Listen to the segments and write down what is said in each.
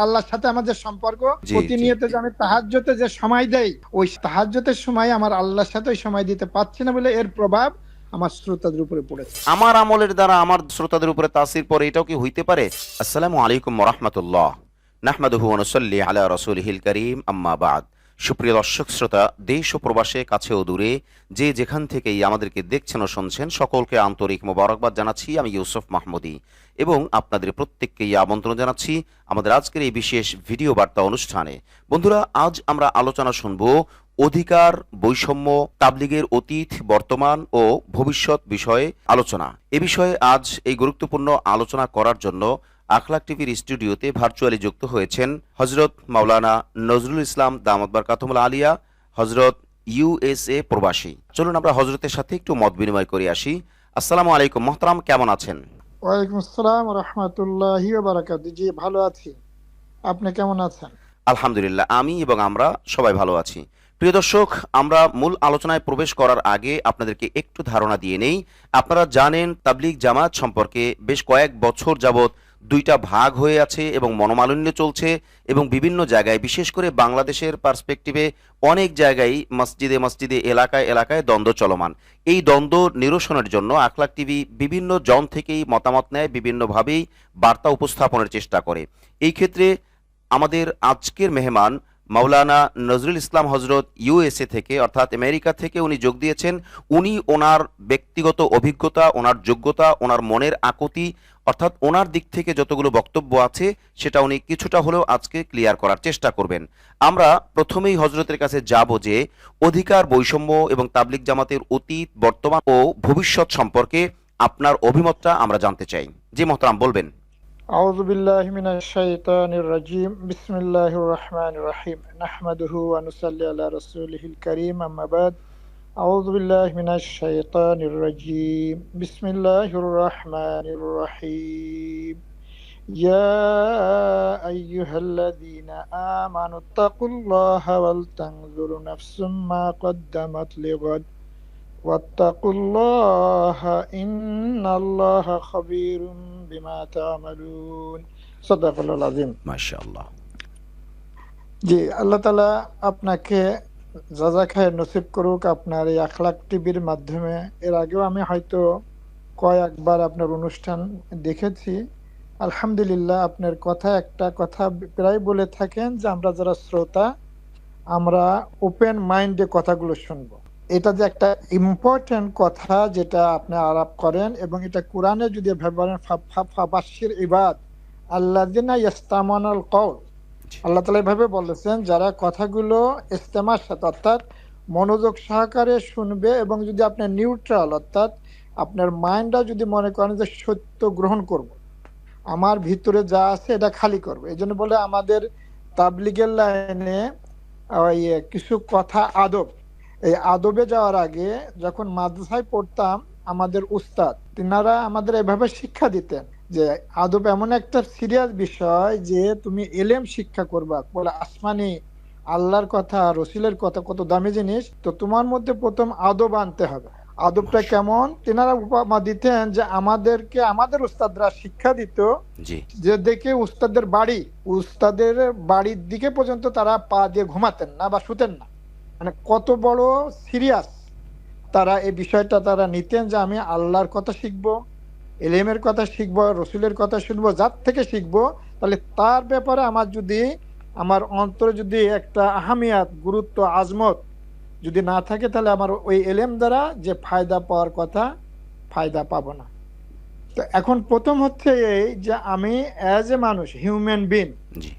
আল্লাহর সাথে আমার যে সম্পর্ক, জি, জি। প্রতিনিয়ত যে আমি তাহাজ্জুদে যে সময় দেই, ওই তাহাজ্জুদের সময় আমার আল্লাহর সাথে ওই সময় দিতে পারছি না বলে এর প্রভাব আমার শ্রোতাদের উপরে পড়েছে। আমার আমলের দ্বারা আমার শ্রোতাদের উপরে তাসির পড়ে, এটাও কি হইতে পারে? আসসালামু আলাইকুম ওয়া রাহমাতুল্লাহ। নাহমাদুহু ওয়া নুসাল্লি আলা রাসূলিহিল কারীম, আম্মা বা'দ। সুপ্রিয় দর্শক শ্রোতা, দেশ ও প্রবাসে, কাছে ও দূরে, যে যেখান থেকেই আমাদেরকে দেখছেন ও শুনছেন, সকলকে আন্তরিক মোবারকবাদ জানাচ্ছি। আমি ইউসুফ মাহমুদী এবং আপনাদের প্রত্যেককেই আমন্ত্রণ জানাচ্ছি আমাদের আজকের এই বিশেষ ভিডিও বার্তা অনুষ্ঠানে। বন্ধুরা, আজ আমরা আলোচনা শুনব অধিকার, বৈষম্য, তাবলিগের অতীত, বর্তমান ও ভবিষ্যৎ বিষয়ে আলোচনা। এ বিষয়ে আজ এই গুরুত্বপূর্ণ আলোচনা করার জন্য আখলাক টিভির স্টুডিওতে ভার্চুয়ালি যুক্ত হয়েছেন হজরত মাওলানা নজরুল ইসলাম দামাত বারকাতুহুল আলিয়া, হজরত ইউএসএ প্রবাসী। চলুন আমরা হজরতের সাথে একটু মত বিনিময় করে আসি। আসসালামু আলাইকুম মোহতারাম, কেমন আছেন? ওয়ালাইকুম আসসালাম ওয়া রাহমাতুল্লাহি ওয়া বারাকাতুহু। জি, ভালো আছি। আপনি কেমন আছেন? আলহামদুলিল্লাহ, আমি এবং আমরা সবাই ভালো আছি। প্রিয় দর্শক, আমরা মূল আলোচনায় প্রবেশ করার আগে আপনাদেরকে একটু ধারণা দিয়ে নেই। আপনারা জানেন তাবলিগ জামাত সম্পর্কে বেশ কয়েক বছর যাবৎ দুইটা ভাগ হয়ে আছে এবং মনোমালিন্য চলছে, এবং বিভিন্ন জায়গায়, বিশেষ করে বাংলাদেশের পার্সপেক্টিভে অনেক জায়গায় মসজিদে মসজিদে, এলাকায় এলাকায় দ্বন্দ্ব চলমান। এই দ্বন্দ্ব নিরসনের জন্য আখলাক টিভি বিভিন্ন জন থেকেই মতামত নেয়, বিভিন্নভাবেই বার্তা উপস্থাপনের চেষ্টা করে। এই ক্ষেত্রে আমাদের আজকের মেহমান মাওলানা নজরুল ইসলাম হজরত ইউএসএ থেকে, অর্থাৎ আমেরিকা থেকে উনি যোগ দিয়েছেন। উনি ওনার ব্যক্তিগত অভিজ্ঞতা, ওনার যোগ্যতা, ওনার মনের আকুতি, অর্থাৎ ওনার দিক থেকে যতগুলো বক্তব্য আছে সেটা উনি কিছুটা হলেও আজকে ক্লিয়ার করার চেষ্টা করবেন। আমরা প্রথমেই হজরতের কাছে যাব যে অধিকার, বৈষম্য এবং তাবলিগ জামাতের অতীত, বর্তমান ও ভবিষ্যৎ সম্পর্কে আপনার অভিমতটা আমরা জানতে চাই। জি মোহতারাম, বলবেন। আউযু বিল্লাহি মিনাশ শাইতানির রাজিম। বিসমিল্লাহির রহমানির রহিম। নাহমাদুহু ওয়া নুসাল্লি আলা রাসূলিহিল কারীম, আম্মা বাদ। আউযু বিল্লাহি মিনাশ শাইতানির রাজিম। বিসমিল্লাহির রহমানির রহিম। ইয়া আইয়ুহাল্লাযীনা আমানুত্তাকুল্লাহা ওয়াল তানজুর নাফসুম মা কদ্দামাত লিগাদ ওয়াত্তাকুল্লাহা ইন্নাল্লাহা খাবীরুম বিমা তা'মালুন। সাদাকাল্লাহুল আযীম। মাশাআল্লাহ। জি, আল্লাহ তাআলা আপনাকে জাযাখায়ের নসিব করুক আপনার এই আখলাক টিভির মাধ্যমে। এর আগেও আমি হয়তো কয়েকবার আপনার অনুষ্ঠান দেখেছি। আলহামদুলিল্লাহ, আপনার কথা একটা কথা প্রায় বলে থাকেন যে আমরা যারা শ্রোতা, আমরা ওপেন মাইন্ডে কথাগুলো শুনবো। এটা যে একটা ইম্পর্টেন্ট কথা যেটা আপনি আলাপ করেন, এবং এটা কোরআনে যদি এভাবে বলেন ফাবাশশির ইবাদ আল্লাযিনা ইস্তামাউনাল কওল। আল্লাহ তাআলা এভাবে বলেছেন, যারা কথাগুলো ইস্তেমার সাথে অর্থাৎ মনোযোগ সহকারে শুনবে, এবং যদি আপনি নিউট্রাল অর্থাৎ আপনার মাইন্ডটা যদি মনে করেন যে সত্য গ্রহণ করব, আমার ভিতরে যা আছে এটা খালি করব। এই জন্য বলে আমাদের তাবলিগের লাইনে ওই কিছু কথা আদব, এই আদবে যাওয়ার আগে যখন মাদ্রাসায় পড়তাম, আমাদের উস্তাদ তিনারা আমাদের এভাবে শিক্ষা দিতেন যে আদব এমন একটা সিরিয়াস বিষয় যে তুমি এলেম শিক্ষা করবা, বলে আসমানি আল্লাহর কথা, রসুলের কথা কত দামি জিনিস, তো তোমার মধ্যে প্রথম আদব আনতে হবে। আদবটা কেমন তিনারা উপমা দিতেন যে আমাদেরকে আমাদের উস্তাদরা শিক্ষা দিত জি। যে দেখে উস্তাদের বাড়ির দিকে পর্যন্ত তারা পা দিয়ে ঘুমাতেন না বা শুতেন না। মানে কত বড় সিরিয়াস তারা এই বিষয়টা তারা নিতেন যে আমি আল্লাহর কথা শিখবো, এলেমের কথা শিখবো, রসুলের কথা শুনবো, যার থেকে শিখবো, তাহলে তার ব্যাপারে আমার যদি আমার অন্তরে যদি একটা আহামিয়াত, গুরুত্ব, আজমত যদি না থাকে, তাহলে আমার ওই এলেম দ্বারা যে ফায়দা পাওয়ার কথা, ফায়দা পাবো না। তো এখন প্রথম হচ্ছে এই যে আমি অ্যাজ এ মানুষ, হিউম্যান বিন, জি।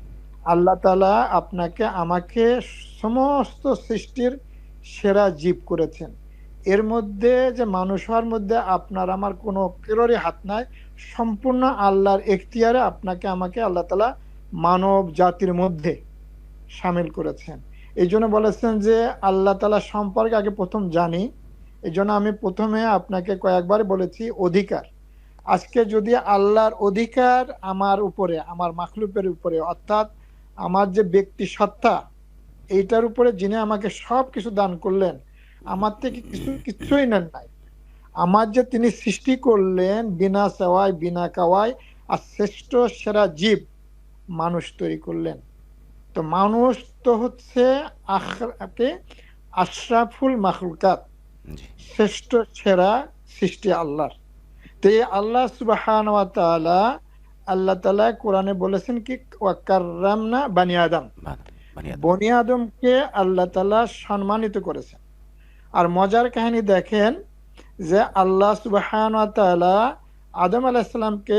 আল্লাহ তাআলা আপনাকে আমাকে সমস্ত সৃষ্টির সেরা জীব করেছেন। এর মধ্যে যে মানুষ হওয়ার মধ্যে আপনার আমার কোনো কারোরই হাত নাই, সম্পূর্ণ আল্লাহর এখতিয়ারে আপনাকে আমাকে আল্লাহ তাআলা মানব জাতির মধ্যে শামিল করেছেন। এই জন্য বলেছেন যে আল্লাহ তাআলা সম্পর্কে আগে প্রথম জানি। এই জন্য আমি প্রথমে আপনাকে কয়েকবার বলেছি অধিকার। আজকে যদি আল্লাহর অধিকার আমার উপরে, আমার মাখলুকের উপরে, অর্থাৎ আমার যে ব্যক্তি সত্তা, এইটার উপরে যিনি আমাকে সব কিছু দান করলেন, আমার থেকে কিছুই নেন নাই, আমার যে তিনি সৃষ্টি করলেন বিনা চাওয়ায় বিনা কাওয়ায়, আর শ্রেষ্ঠ সেরা জীব মানুষ তৈরি করলেন। তো মানুষ তো হচ্ছে আখরাকে আশরাফুল মাখলুকাত, জি। শ্রেষ্ঠ সেরা সৃষ্টি আল্লাহর। তো এই আল্লাহ সুবহানাহু ওয়া তাআলা, আল্লাহ তাআলা কোরআনে বলেছেন কি, ওয়া কাররামনা বানি আদম, বানি আদম। বনি আদমকে আল্লাহ তাআলা সম্মানিত করেছেন। আর মজার কাহিনী দেখেন যে আল্লাহ সুবহানাহু ওয়া তাআলা আদম আলাইহিস সালামকে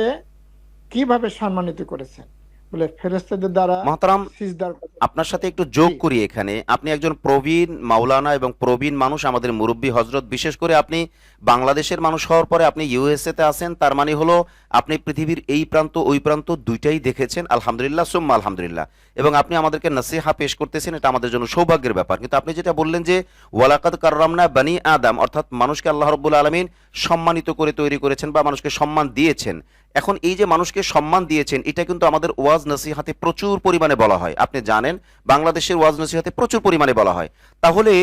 কিভাবে সম্মানিত করেছেন, বলে ফেরেশতাদের দ্বারা মহতারাম, সিজদার কথা। আপনার সাথে একটু যোগ জি, করি এখানে। আপনি একজন প্রবীণ মাওলানা এবং প্রবীণ মানুষ, আমাদের মুরব্বী হজরত। বিশেষ করে আপনি বাংলাদেশের মানুষ হওয়ার পরে আপনি ইউএসএ তে আছেন, তার মানে হলো আপনি পৃথিবীর এই প্রান্ত ওই প্রান্ত দুইটাই দেখেছেন। আলহামদুলিল্লাহ সুম্মা আলহামদুলিল্লাহ। এবং আপনি আমাদেরকে নসিহা পেশ করতেছেন, এটা আমাদের জন্য সৌভাগ্যের ব্যাপার। কিন্তু আপনি যেটা বললেন যে ওয়ালাকাদ কাররামনা বানি আদম, অর্থাৎ মানুষকে আল্লাহ রাব্বুল আলামিন সম্মানিত করে তৈরি করেছেন বা মানুষকে সম্মান দিয়েছেন। এখন এই যে মানুষকে সম্মান দিয়েছেন, এটা কিন্তু আমাদের ওয়াজ নসিহাতে প্রচুর পরিমাণে বলা হয়। আপনি জানেন বাংলাদেশের ওয়াজ নসিহাতে প্রচুর পরিমাণে বলা হয়। তাহলে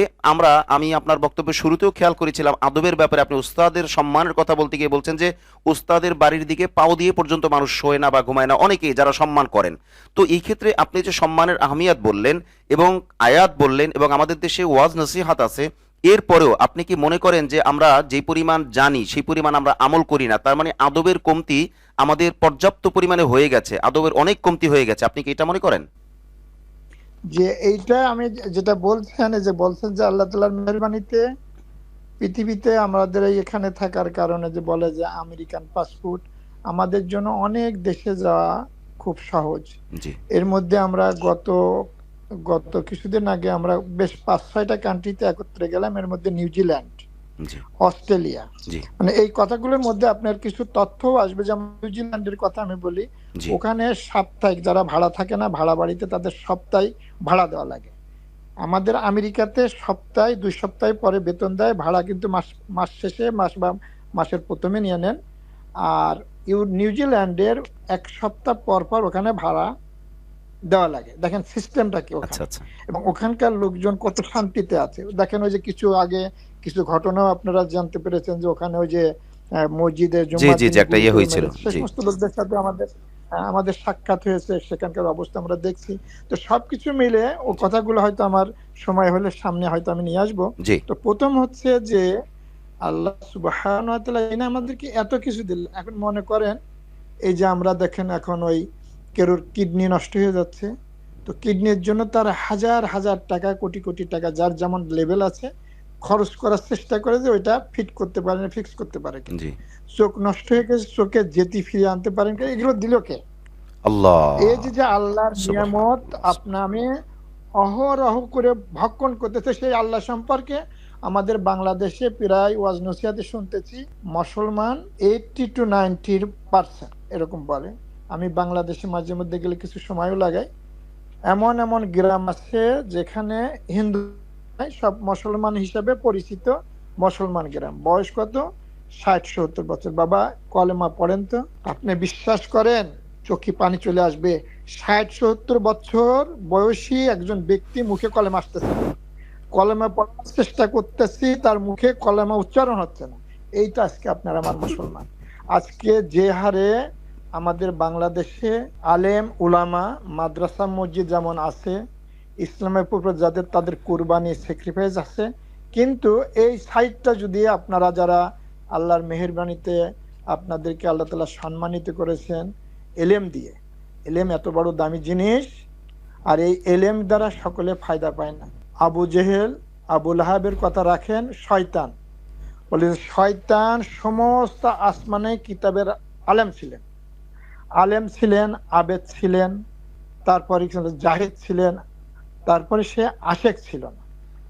আমি আপনার বক্তব্যের শুরুতেও খেয়াল করেছিলাম আদবের ব্যাপারে। আপনি উস্তাদের সম্মানের কথা বলতে গিয়ে বলছেন যে উস্তাদের বাড়ির দিকে পাও দিয়ে পর্যন্ত মানুষ শোয় না বা ঘুমায় না, অনেকেই যারা সম্মান করেন। তো এই ক্ষেত্রে আপনি যে সম্মানের আহমিয়াত বললেন এবং আয়াত বললেন এবং আমাদের দেশে ওয়াজ নসিহাত আছে, এরপরেও আপনি কি মনে করেন যে আমরা যে পরিমাণ জানি সেই পরিমাণ আমরা আমল করি না? তার মানে আদবের কমতি আমাদের পর্যাপ্ত পরিমাণে হয়ে গেছে, আদবের অনেক কমতি হয়ে গেছে। আপনি কি এটা মনে করেন? যে এইটা আমি যেটা বলছেন, এই যে বলছেন যে আল্লাহ তাআলার মেহেরবানিতে পৃথিবীতে আমাদের এই এখানে থাকার কারণে, যে বলে যে আমেরিকান পাসপোর্ট, আমাদের জন্য অনেক দেশে যাওয়া খুব সহজ। জি, এর মধ্যে আমরা গত গত কিছুদিন আগে আমরা বেশ ৫-৬টা কান্ট্রিতে একত্রে গেলাম। এর মধ্যে নিউজিল্যান্ড, জি, অস্ট্রেলিয়া। জি, মানে এই কথাগুলোর মধ্যে আপনার কিছু তথ্যও আসবে। যেমন নিউজিল্যান্ডের কথা আমি বলি, জি। ওখানে সাপ্তাহিক যারা ভাড়া থাকে না, ভাড়া বাড়িতে তাদের সপ্তাহে ভাড়া দেওয়া লাগে। আমাদের আমেরিকাতে সপ্তাহে ২ সপ্তাহ পরে বেতন দেয়, ভাড়া কিন্তু মাস শেষে বা মাসের ১ম এ নিয়ে নেন। আর নিউজিল্যান্ডের ১ সপ্তাহ পর পর ওখানে ভাড়া দেওয়া লাগে। দেখেন সিস্টেমটা কি আচ্ছা, ওখানে। আচ্ছা। এবং ওখানকার লোকজন কত শান্তিতে আছে। দেখেন ওই যে কিছু আগে কিছু ঘটনাও আপনারা জানতে পেরেছেন যে ওখানে ওই যে মসজিদে জি, জুম্মার জি, জি, দিনে একটা গুলি ইয়ে করে হয়েছিল। মেরেছে। সে জি, সমস্ত লোকদের সাথে আমাদের সাক্ষাৎ হয়েছে, সেখানকার অবস্থা আমরা দেখছি। তো সবকিছু মিলে ও জি, কথাগুলো হয়তো আমার সময় হলে সামনে হয়তো আমি নিয়ে আসবো। জি, তো ১ম হচ্ছে যে আল্লাহ সুবহানাহু ওয়া তাআলা এনে আমাদেরকে এত কিছু দিলেন। এখন মনে করেন এই যে আমরা দেখেন এখন ওই কারোর কিডনি নষ্ট হয়ে যাচ্ছে। তো কিডনির জন্য তার হাজার, হাজার টাকা, কোটি, কোটি টাকা যার যেমন লেভেল আছে খরচ করার চেষ্টা করে যে ওইটা ফিট করতে পারে না, ফিক্স করতে পারে কিনা। জি। চোখ নষ্ট হয়ে গেছে, চোখের জ্যোতি ফিরিয়ে আনতে পারেন কিনা, এগুলো দিল কে? এই আল্লাহ! যে আল্লাহর নিয়ামত সুবহানাল্লাহ, আমি অহরহ করে ভক্ষণ করতেছে, সেই আল্লাহ সম্পর্কে আমাদের বাংলাদেশে প্রায় ওয়াজ নসিহাতে শুনতেছি মুসলমান 80 to 90% এরকম বলে। আমি বাংলাদেশে মাঝে মধ্যে গেলে কিছু সময়ও লাগাই। এমন এমন গ্রাম আছে যেখানে হিন্দু নাই, সব মুসলমান হিসাবে পরিচিত মুসলমান গ্রাম। বয়স কত? ৬০-৭০ বছর। বাবা কলেমা পড়েন তো। আপনি বিশ্বাস করেন চোখে পানি চলে আসবে। ৬০-৭০ বছর বয়সী একজন ব্যক্তি মুখে কলেমা আসতেছে না। কলেমা পড়ার চেষ্টা করতেছি, তার মুখে কলেমা উচ্চারণ হচ্ছে না। এইটা আজকে আপনার আমার মুসলমান। আজকে যে হারে আমাদের বাংলাদেশে আলেম উলামা মাদ্রাসা মসজিদ যেমন আছে, ইসলামের উপর যাদের তাদের কুরবানি স্যাক্রিফাইস আছে, কিন্তু এই সাইডটা যদি আপনারা যারা আল্লাহর মেহেরবানিতে আপনাদেরকে আল্লাহ তাআলা সম্মানিত করেছেন এলেম দিয়ে, এলেম এত বড় দামি জিনিস, আর এই এলেম দ্বারা সকলে ফায়দা পায় না। আবু জেহেল, আবু লাহাবের কথা রাখেন, শয়তান বলে শয়তান সমস্ত আসমানে কিতাবের আলেম ছিলেন, আবেদ ছিলেন, তারপরে জাহিদ ছিলেন, তারপরে সে আশেক ছিল না।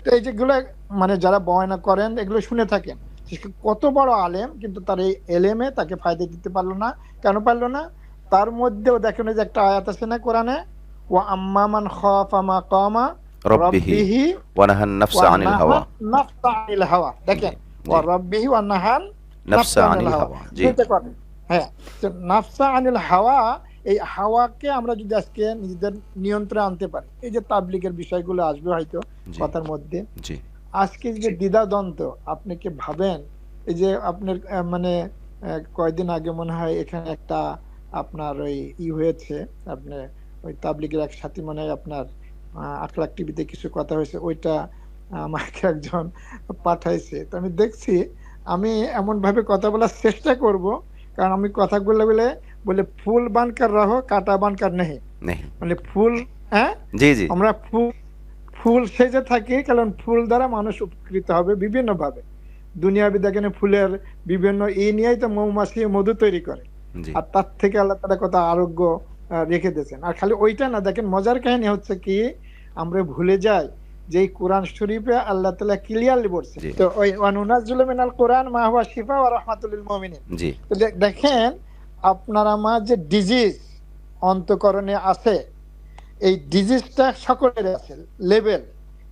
তো এই যেগুলো মানে যারা বয়না করেন এগুলো শুনে থাকেন, সে কত বড় আলেম কিন্তু তার এই এলেমে তাকে ফায়দা দিতে পারলো না। কেন পারলো না? তার মধ্যেও দেখেন যে একটা আয়াত আছে না কোরআনে, ওয়া আম্মা মান খাফা মাকামা রব্বিহি রাব্বিহি ওয়া নাহান নাফসা ওয়া আনিল হাওয়া। নাহান নাফসা আনিল হাওয়া। জি, দেখেন জি। ওয়া রাব্বিহি ওয়া নাহান নাফসা নাফসা আনিল আনিল হাওয়া, হাওয়া। জি, দুইটা কথা। হ্যাঁ, তো নাফসা আনিল হাওয়া, এই হাওয়াকে আমরা যদি আজকে নিজেদের নিয়ন্ত্রণে আনতে পারি, এই যে তাবলীগের বিষয়গুলো আসবে হয়তো জি, কথার মধ্যে, জি, আজকে যে দ্বিধাদ্বন্দ্ব, আপনি কি ভাবেন এই যে আপনার মানে কয়দিন আগে মনে হয় এখানে একটা আপনার ওই হয়েছে, আপনি ওই তাবলিগের এক সাথী মনে হয় আপনার আখলাক টিভিতে কিছু কথা হয়েছে, ওইটা আমাকে একজন পাঠাইছে। তো আমি দেখছি, আমি এমন ভাবে কথা বলার চেষ্টা করব, কারণ আমি কথাগুলো বলে বলে ফুল বানকার রহো কাটা বানকার নেই, नहीं। মানে ফুল, হ্যাঁ, जी जी। আমরা ফুল ফুল সেজে থাকি, কারণ ফুল দ্বারা মানুষ উপকৃত হবে বিভিন্ন ভাবে। দুনিয়াবি দেখেন ফুলের বিভিন্ন নিয়েই তো মৌমাছি মধু তৈরি করে, जी। আর তার থেকে আল্লাহ তাআলা কত আরোগ্য রেখে দিয়েছেন। আর খালি ওইটা না, দেখেন মজার কাহিনী হচ্ছে কি, আমরা ভুলে যাই যে এই কোরআন শরীফে আল্লাহ তাআলা ক্লিয়ারলি বলছেন, जी। তো ওই ওয়ানুনাজ্জিলু মিনাল কোরআন মা হুয়া শিফা ওয়া রাহমাতুল লিল মুমিনিন। जी। তো দেখেন আপনার আমার যে ডিজিজ অন্তকরণে আছে, এই ডিজিজটা সকলের আছে, লেভেল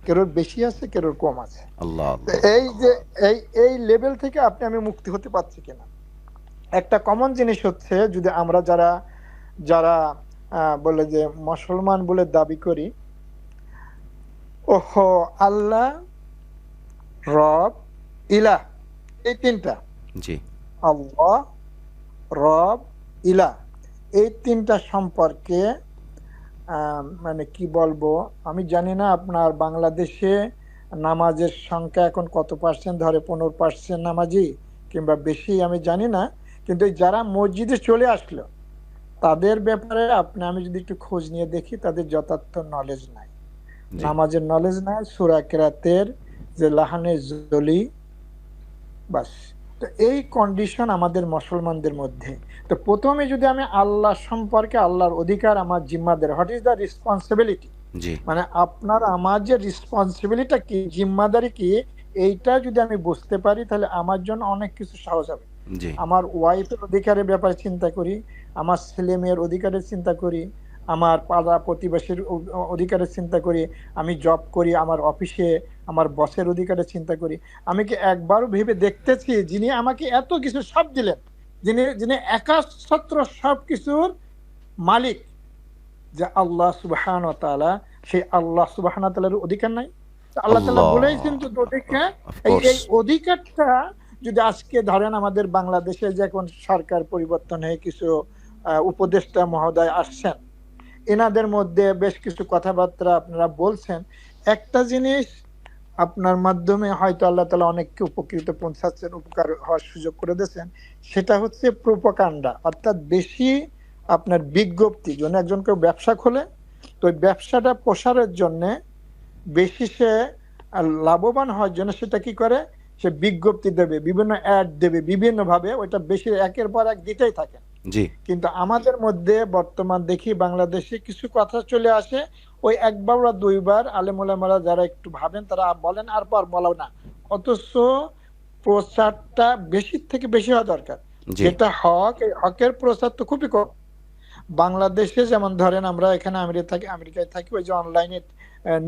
কেরোর বেশি আছে কেরোর কম আছে। अल्लाह তো अल्लाह। এই যে এই লেভেল থেকে আপনি আমি মুক্তি হতে পারছি কিনা, একটা কমন জিনিস হচ্ছে, যদি আমরা যারা যারা বলে যে মুসলমান বলে দাবি করি, ওহো আল্লাহ, রব, ইলাহ, এই তিনটা, जी। আল্লাহ, রব, ইলাহ, এই তিনটা সম্পর্কে মানে কি বলবো, আমি জানি না আপনার বাংলাদেশে নামাজের সংখ্যা এখন কত পার্সেন্ট, ধরে 15% নামাজি কিংবা বেশি, আমি জানি না, কিন্তু এই যারা মসজিদে চলে আসলো তাদের ব্যাপারে আমি যদি একটু খোঁজ নিয়ে দেখি, তাদের যথার্থ নলেজ নাই, जी। নামাজের নলেজ নাই, সূরা কেরাতের যে লাহানে জলি, বাস। তো এই কন্ডিশন আমাদের মুসলমানদের মধ্যে। তো প্রথমে যদি আমি আল্লাহ সম্পর্কে, আল্লাহর অধিকার আমার জিম্মাদার, হোয়াট ইজ দ্য রেসপন্সিবিলিটি, जी। মানে আপনার আমার যে রেসপন্সিবিলিটি কি, জিম্মাদারি কি, এইটা যদি আমি বুঝতে পারি, তাহলে আমার জন্য অনেক কিছু সহজ হবে। जी। আমার ওয়াইফের অধিকারের ব্যাপারে চিন্তা করি, আমার ছেলে মেয়ের অধিকারের চিন্তা করি, আমার পাড়া প্রতিবেশীর অধিকারের চিন্তা করি, আমি জব করি, আমার অফিসে আমার বসের অধিকারের চিন্তা করি। আমি কি একবারও ভেবে দেখতেছি যিনি আমাকে এত কিছু সব দিলেন, যিনি যিনি একাছত্র সব কিছুর মালিক, যে আল্লাহ সুবহানাহু ওয়া তাআলা, সেই আল্লাহ সুবহানাহু ওয়া তাআলার অধিকার নাই? আল্লাহ তাআলা अल्लाह। বলেইছেন তো অধিকার, Of এই course। এই অধিকারটা যদি আজকে ধরেন আমাদের বাংলাদেশে যে এখন সরকার পরিবর্তন হয়ে কিছু উপদেষ্টা মহোদয় আসছেন, এনাদের মধ্যে বেশ কিছু কথাবার্তা আপনারা বলছেন, একটা জিনিস আপনার মাধ্যমে হয়তো আল্লাহ তাআলা অনেককে উপকৃত পৌঁছাচ্ছেন, উপকার হওয়ার সুযোগ করে দিয়েছেন, সেটা হচ্ছে প্রোপাগান্ডা, অর্থাৎ বেশি আপনার বিজ্ঞপ্তি। যখন একজন কেউ ব্যবসা খোলে, তো ওই ব্যবসাটা প্রসারের জন্য বেশি সে লাভবান হওয়ার জন্য সেটা কি করে, সে বিজ্ঞপ্তি দেবে, বিভিন্ন অ্যাড দেবে, বিভিন্ন ভাবে ওইটা বেশি একের পর এক দিতেই থাকে। जी। কিন্তু আমাদের মধ্যে বর্তমান দেখি বাংলাদেশে কিছু কথা চলে আসে, ওই একবার বা দুইবার আলেম ওলামারা যারা একটু ভাবেন তারা বলেন, আর পর বলাও না, অথচ প্রচারটা বেশি থেকে বেশি হওয়া দরকার। जी। যেটা হক, এই হকের প্রচার তো খুবই কম। বাংলাদেশে যেমন ধরেন আমরা এখানে আমেরিকায় থাকি, ওই যে অনলাইনে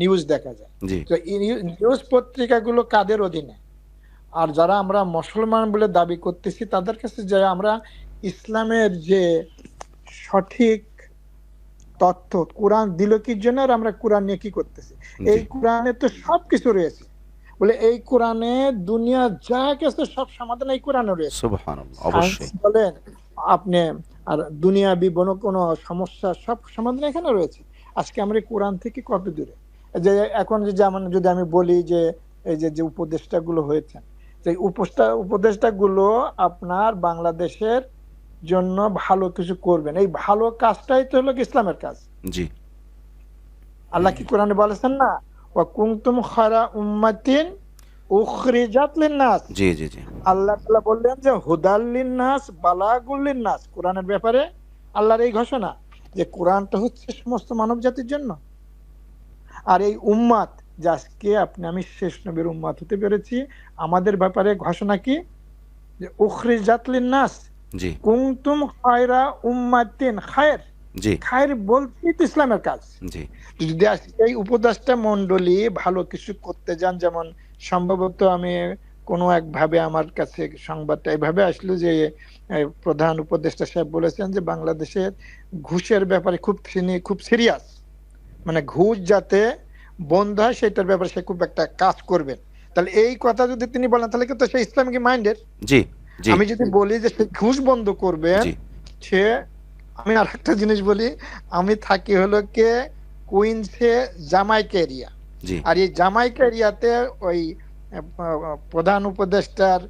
নিউজ দেখা যায়, जी। তো এই নিউজ পত্রিকাগুলো কাদের অধীনে? আর যারা আমরা মুসলমান বলে দাবি করতেছি তাদের কাছে যে আমরা ইসলামের যে সঠিক তথ্য, কোরআন দিল কি জন্য, আর আমরা কোরআন নিয়ে কি করতেছি, এই जी। কোরআনে তো সবকিছু রয়েছে, বলে এই কোরআনে দুনিয়া যা কিছু সব সমাধান এই কোরআনে রয়েছে। सुबहान अल्लाह। সায়েন্স অবশ্যই। বলেন আপনি, আর দুনিয়াবি কোনো সমস্যা সব সমাধান এখানে রয়েছে। আজকে আমরা এই কোরআন থেকে কত দূরে, যে এখন যে যেমন যদি আমি বলি যে এই যে উপদেষ্টাগুলো হয়েছে, যে উপদেষ্টাগুলো আপনার বাংলাদেশের জন্য ভালো কিছু করবেন, এই ভালো কাজটাই তো হলো ইসলামের কাজ। जी। আল্লাহ কি কোরআনে বলেছেন না, ওয়া কুনতুম খায়রা উম্মাতিন উখরিজাত লিন-নাস, जी। जी। जी। আল্লাহ তাআলা বললেন যে হুদাল লিন-নাস বালাগুল লিন-নাস, কোরআনের ব্যাপারে আল্লাহর এই ঘোষণা যে কোরআনটা হচ্ছে সমস্ত মানব জাতির জন্য। আর এই উম্মাত, যে আজকে আপনি আমি শেষ নবীর উম্মাত হতে পেরেছি, আমাদের ব্যাপারে ঘোষণা কি, যে উখরিজাত লিন-নাস जी। কুনতুম খায়রা উম্মাতিন, খায়ের, जी। খায়ের বলতেই তো ইসলামের কাজ। जी। যদি আজকে এই উপদেষ্টা মন্ডলী ভালো কিছু করতে যান, যেমন সম্ভবত আমি কোনো একভাবে আমার কাছে সংবাদটা এইভাবে আসলো যে প্রধান উপদেষ্টা সাহেব বলেছেন যে বাংলাদেশের ঘুষের ব্যাপারে তিনি খুব সিরিয়াস, মানে ঘুষ যাতে বন্ধ হয় সেটার ব্যাপারে সে খুব একটা কাজ করবেন। তাহলে এই কথা যদি তিনি বলেন, তাহলে কিন্তু সে ইসলামিক মাইন্ডের। जी। जी। আমি যদি বলি যে সে ঘুষ বন্ধ করবেন, जी। সে আমি আরেকটা জিনিস বলি, আমি থাকি হলো কে কুইন্সে, জামাইকা এরিয়া। জি আর এই জামাইকা এরিয়াতে ওই প্রধান উপদেষ্টার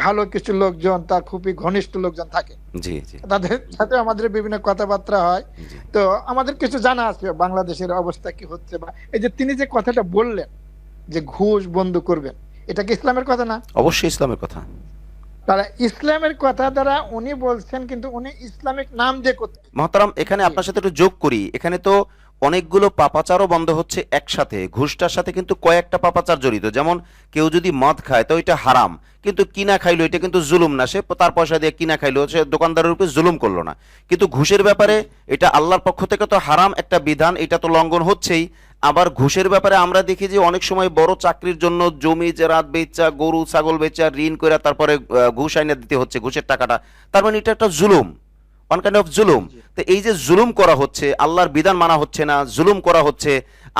ভালো কিছু লোকজন, তার খুবই ঘনিষ্ঠ লোকজন থাকে। জি জি তাদের সাথে আমাদের বিভিন্ন কথাবার্তা হয়। জি তো আমাদের কিছু জানা আছে বাংলাদেশের অবস্থা কি হচ্ছে, বা এই যে তিনি যে কথাটা বললেন যে ঘুষ বন্ধ করবেন, এটা কি ইসলামের কথা না? অবশ্যই ইসলামের কথা। তারা ইসলামের কথা দ্বারা উনি বলছেন, কিন্তু উনি ইসলামিক নাম দিয়ে করতে। মহতারাম, এখানে জি আপনার সাথে একটু যোগ করি, এখানে তো অনেকগুলো পাপাচারও বন্ধ হচ্ছে একসাথে। ঘুষটার সাথে কিন্তু কয়েকটা পাপাচার জড়িত। যেমন কেউ যদি মদ খায় তো এটা হারাম, কিন্তু কিনা খাইলো এটা কিন্তু জুলুম না, সে তার পয়সা দিয়ে কিনা খাইলো, সে দোকানদারের উপরে জুলুম করলো না। কিন্তু ঘুষের ব্যাপারে এটা আল্লাহর পক্ষ থেকে তো হারাম একটা বিধান, এটা তো লঙ্ঘন হচ্ছেই। আবার ঘুষের ব্যাপারে আমরা দেখি যে অনেক সময় বড় চাকরির জন্য জমি জেরাত বেচা, গরু ছাগল বেচা, ঋণ করে তারপরে ঘুষ আইনে দিতে হচ্ছে ঘুষের টাকাটা। তার মানে এটা একটা জুলুম, ওয়ান কাইন্ড অফ জি জুলুম। জি তো এই যে জুলুম করা হচ্ছে, আল্লাহর বিধান মানা হচ্ছে না, জুলুম করা হচ্ছে।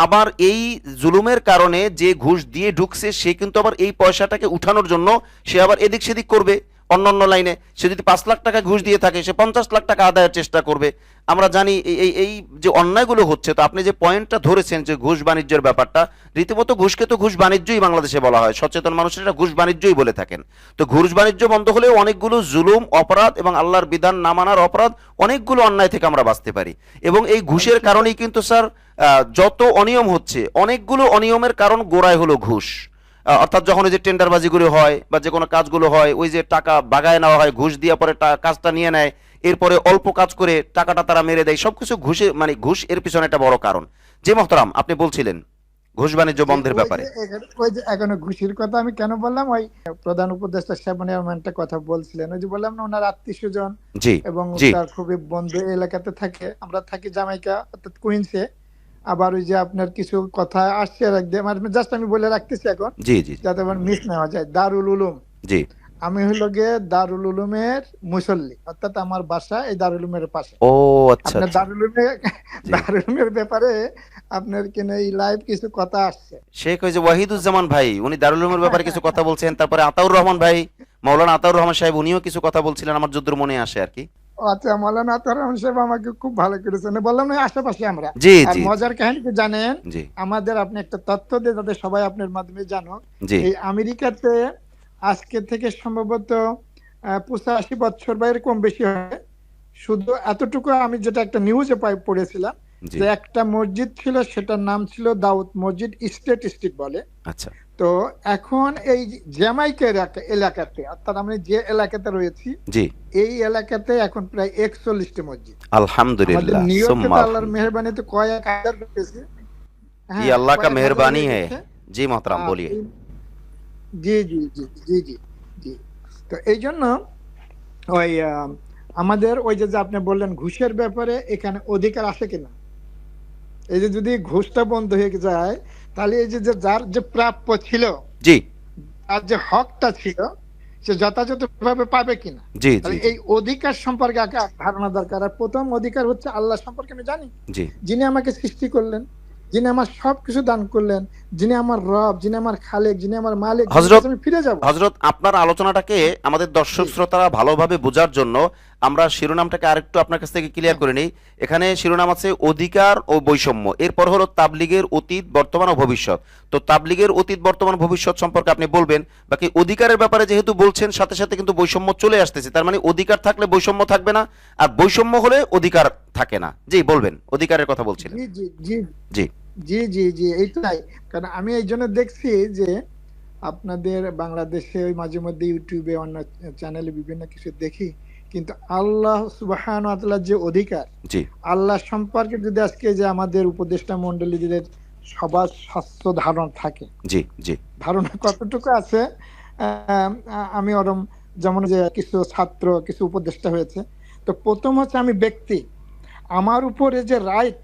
আবার এই জুলুমের কারণে যে ঘুষ দিয়ে ঢুকছে সে কিন্তু আবার এই পয়সাটাকে উঠানোর জন্য সে আবার এদিক সেদিক করবে। অন্যান্য লাইনে সে যদি 5 লাখ টাকা ঘুষ দিয়ে থাকে, সে 50 লাখ টাকা আদায়ের চেষ্টা করবে। আমরা জানি এই এই এই যে অন্যায়গুলো হচ্ছে। তো আপনি যে পয়েন্টটা ধরেছেন যে ঘুষ বাণিজ্যের ব্যাপারটা, রীতিমতো ঘুষকে তো ঘুষ বাণিজ্যই বাংলাদেশে বলা হয়, সচেতন মানুষেরা ঘুষ বাণিজ্যই বলে থাকেন। তো ঘুষ বাণিজ্য বন্ধ হলেও অনেকগুলো জুলুম অপরাধ এবং আল্লাহর বিধান না মানার অপরাধ, অনেকগুলো অন্যায় থেকে আমরা বাঁচতে পারি। এবং এই ঘুষের সেটা। কারণেই কিন্তু স্যার যত অনিয়ম হচ্ছে, অনেকগুলো অনিয়মের কারণ গোড়ায় হলো ঘুষ। অর্থাৎ যখন ওই যে টেন্ডারবাজিগুলো হয় বা যে কোনো কাজগুলো হয়, ওই যে টাকা বাগায় নেওয়া হয়, ঘুষ দিয়ে পরে কাজটা নিয়ে নেয়, এরপরে অল্প কাজ করে টাকাটা তারা মেরে দেয়, সবকিছু ঘুষে, মানে ঘুষ এর পিছনে একটা বড় কারণ। যে মোহতারাম আপনি বলছিলেন ঘুষ বাণিজ্য যে বন্ধের ব্যাপারে। ওই যে এখনো ঘুষির কথা আমি কেন বললাম, ওই প্রধান উপদেষ্টা সাহেব উনি এমন একটা কথা বলছিলেন, ওই যে বললাম না ওনার আত্মীয় স্বজন জি এবং জি তার খুবই বন্ধু এই এলাকাতে থাকে। আমরা থাকি জামাইকা অর্থাৎ কুইন্সে। আবার ওই যে আপনার কিছু কথা আসছে একদম, জাস্ট আমি বলে রাখতেছি এখন, জি জি যাতে আমার মিস না হয়ে যায়। দারুল উলুম, জি। আমি হইল গিয়ে দারুল উলুমের মুসল্লি, অর্থাৎ আমার বাসা এই দারুল উলুমের পাশে। ও আচ্ছা আপনার আচ্ছা। দারুল উলুমে, জি। দারুল উলুমের ব্যাপারে আপনার কিনা এই লাইভ কিছু কথা আসছে। শেখ ওই যে ওয়াহিদুজ্জামান ভাই, উনি দারুল উলুমের ব্যাপারে কিছু কথা বলছেন। তারপরে আতাউর রহমান ভাই, মাওলানা আতাউর রহমান সাহেব, উনিও কিছু কথা বলছিলেন, আমার যদ্দূর মনে আসে আর কি। আচ্ছা, মাওলানা আতাউর রহমান সাহেব আমাকে খুব ভালো করেছেন, বললাম না আশেপাশে আমরা। জি আর জি জি মজার কাহিনী কি জানেন, জি আমাদের আপনি একটা তথ্য দিয়ে যাতে সবাই আপনার মাধ্যমে জানো, জি এই আমেরিকাতে আজকে থেকে সম্ভবত 85 বছর বা এরকম বেশি হয়, শুধু এতটুকু আমি যেটা একটা নিউজে পড়েছিলাম, জি। যে একটা মসজিদ ছিল, সেটার নাম ছিল দাউদ মসজিদ, স্টেট স্ট্রিট বলে। আচ্ছা। তো এখন এই জ্যামাইকা এলাকাতে, অর্থাৎ আমি যে এলাকাতে রয়েছি, জি। এই এলাকাতে এখন প্রায় 41টি মসজিদ। আমাদের আলহামদুলিল্লাহ নিউ ইয়র্কে সুম্মা তো আল্লাহর আলহামদুলিল্লাহ। মেহরবানিতে কয়েক হাজার রয়েছে। ये হ্যাঁ, अल्लाह का কয়েক হাজার मेहरबानी হয়ে है। গেছে। जी मोहतरम আর बोलिए। জি জি জি জি জি জি। তো এই জন্য ওই আমাদের ওই যে যে আপনি বললেন ঘুষের ব্যাপারে, এখানে অধিকার আছে কিনা, এই যে যদি ঘুষটা বন্ধ হয়ে যায়, তাহলে এই যে যে যার যে প্রাপ্য ছিল, जी তার যে হকটা ছিল, সে যথাযথভাবে পাবে কিনা। जी তাহলে जी जी এই অধিকার সম্পর্কে আগে ধারণা দরকার। আর প্রথম অধিকার হচ্ছে আল্লাহ সম্পর্কে আমি জানি, जी। যিনি আমাকে সৃষ্টি করলেন, যিনি আমার সবকিছু দান করলেন, যিনি আমার রব, যিনি আমার খালেক, যিনি আমার মালিক, যিনি হজরত কাছে আমি ফিরে যাব। হজরত আপনার আলোচনাটাকে আমাদের জি দর্শক শ্রোতারা ভালোভাবে বোঝার জন্য আমরা শিরোনামটাকে আরেকটু আপনার কাছ থেকে ক্লিয়ার হ্যাঁ করে নিই। এখানে শিরোনাম আছে অধিকার ও বৈষম্য, এরপর হলো তাবলিগের অতীত বর্তমান ও ভবিষ্যৎ। তো তাবলিগের অতীত বর্তমান ভবিষ্যৎ সম্পর্কে আপনি বলবেন। বাকি অধিকারের ব্যাপারে যেহেতু বলছেন, সাথে সাথে কিন্তু বৈষম্য চলে আসতেছে, তার মানে অধিকার থাকলে বৈষম্য থাকবে না, আর বৈষম্য হলে অধিকার থাকে না। জি বলবেন, অধিকারের কথা বলছিলেন। জি জি জি জি জি জি জি এইটাই। কারণ আমি এই জন্য দেখছি যে আপনাদের বাংলাদেশে ওই মাঝে মধ্যে ইউটিউবে অন্য চ্যানেলে বিভিন্ন কিছু দেখি, কিন্তু আল্লাহ সুবহানাহু ওয়া তাআলার যে অধিকার, জি আল্লাহ সম্পর্কে যদি আজকে যে আমাদের উপদেষ্টা মন্ডলীদের সবার স্বাস্থ্য ধারণা থাকে, জি জি ধারণা কতটুকু আছে, আমি ওরম, যেমন যে কিছু ছাত্র কিছু উপদেষ্টা হয়েছে। তো প্রথম হচ্ছে আমি ব্যক্তি, আমার উপরে যে রাইট,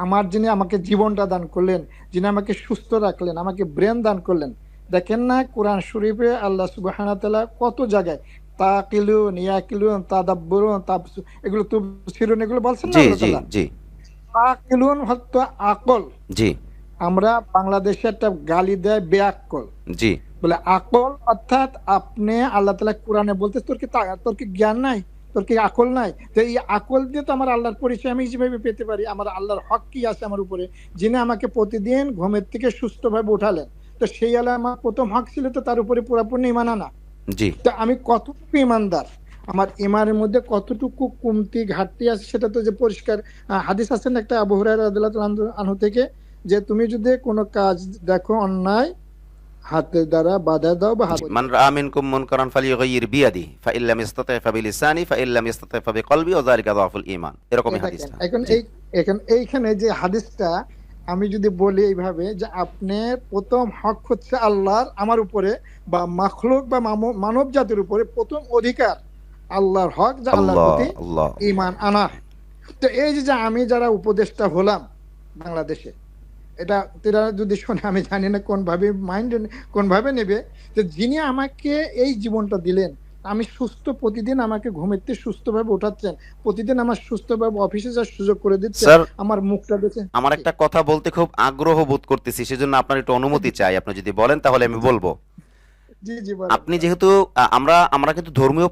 আমার যিনি আমাকে জীবনটা দান করলেন, যিনি আমাকে সুস্থ রাখলেন, আমাকে ব্রেন দান করলেন। দেখেন না কোরআন শরীফে আল্লাহ সুবহানাহু ওয়া তাআলা কত জায়গায় তাকিলুন ইয়াকিলুন তাদাব্বুরুন এগুলো তুবসিরুন এগুলো বলছেন না জি আল্লাহ জি তাআলা। জি তাকিলুন হচ্ছে আকল। জি আমরা বাংলাদেশে একটা গালি দেয় বেআক্কল, জি বলে আকল অর্থাৎ আপনি, আল্লাহ তাআলা কোরআনে বলতে তোর কি জ্ঞান নাই, তোর কি আকল নাই? তো এই আকল দিয়ে তো আমার আল্লাহর পরিচয় আমি যেভাবে পেতে পারি, আমার আল্লাহর হক কি আছে আমার উপরে, যিনি আমাকে প্রতিদিন ঘুমের থেকে সুস্থভাবে উঠালেন। তো সেই আল্লাহ আমার প্রথম হক ছিল তো তার উপরে পুরাপূর্ণ ঈমান আনা। জি। তো আমি কতটুকু ঈমানদার, আমার ঈমানের মধ্যে কতটুকু কমতি ঘাটতি আছে সেটা তো যে পরিষ্কার। হাদিস আছেন একটা আবু হুরায়রা রাদিয়াল্লাহু আনহু থেকে, যে তুমি যদি কোনো কাজ দেখো অন্যায়, হাতের দ্বারা বাধা দাও বা হাত মান দাও। রাআ মিনকুম মুনকারান ফালিয়ুগাইয়ির বিয়াদিহি ফাইন লাম ইসতাতি' ফাবিলিসানি ফাইন লাম ইসতাতি' ফাবিকলবি ওয়া যালিকা যাফুল ঈমান। এরকমই দেখেন হাদিসটা। এখন জি। এইখানে যে হাদিসটা আমি যদি বলি এইভাবে, যে আপনি প্রথম হক হচ্ছে আল্লাহর আমার উপরে বা মাখলুক বা মানব জাতির উপরে প্রথম অধিকার আল্লাহর হক, যে আল্লাহর আল্লাহ, প্রতি আল্লাহ। ঈমান আনা। তো এই যে আমি যারা উপদেষ্টা হলাম বাংলাদেশে, এটা তারা যদি শোনে আমি জানি না কোন ভাবে নেবে, যে যিনি আমাকে এই জীবনটা দিলেন, আমি সুস্থ, প্রতিদিন আমাকে ঘুমের থেকে সুস্থভাবে উঠাচ্ছেন, প্রতিদিন আমার সুস্থভাবে অফিসে যাওয়ার সুযোগ করে দিচ্ছেন, স্যার, আমার মুখটা দেখে। আমার একটা কথা বলতে খুব আগ্রহ বোধ করতেছি, সেজন্য আপনার একটু অনুমতি চাই। আপনি যদি বলেন তাহলে আমি বলবো। জি জি বলেন আপনি বলেন। যেহেতু আমরা আমরা কিন্তু ধর্মীয়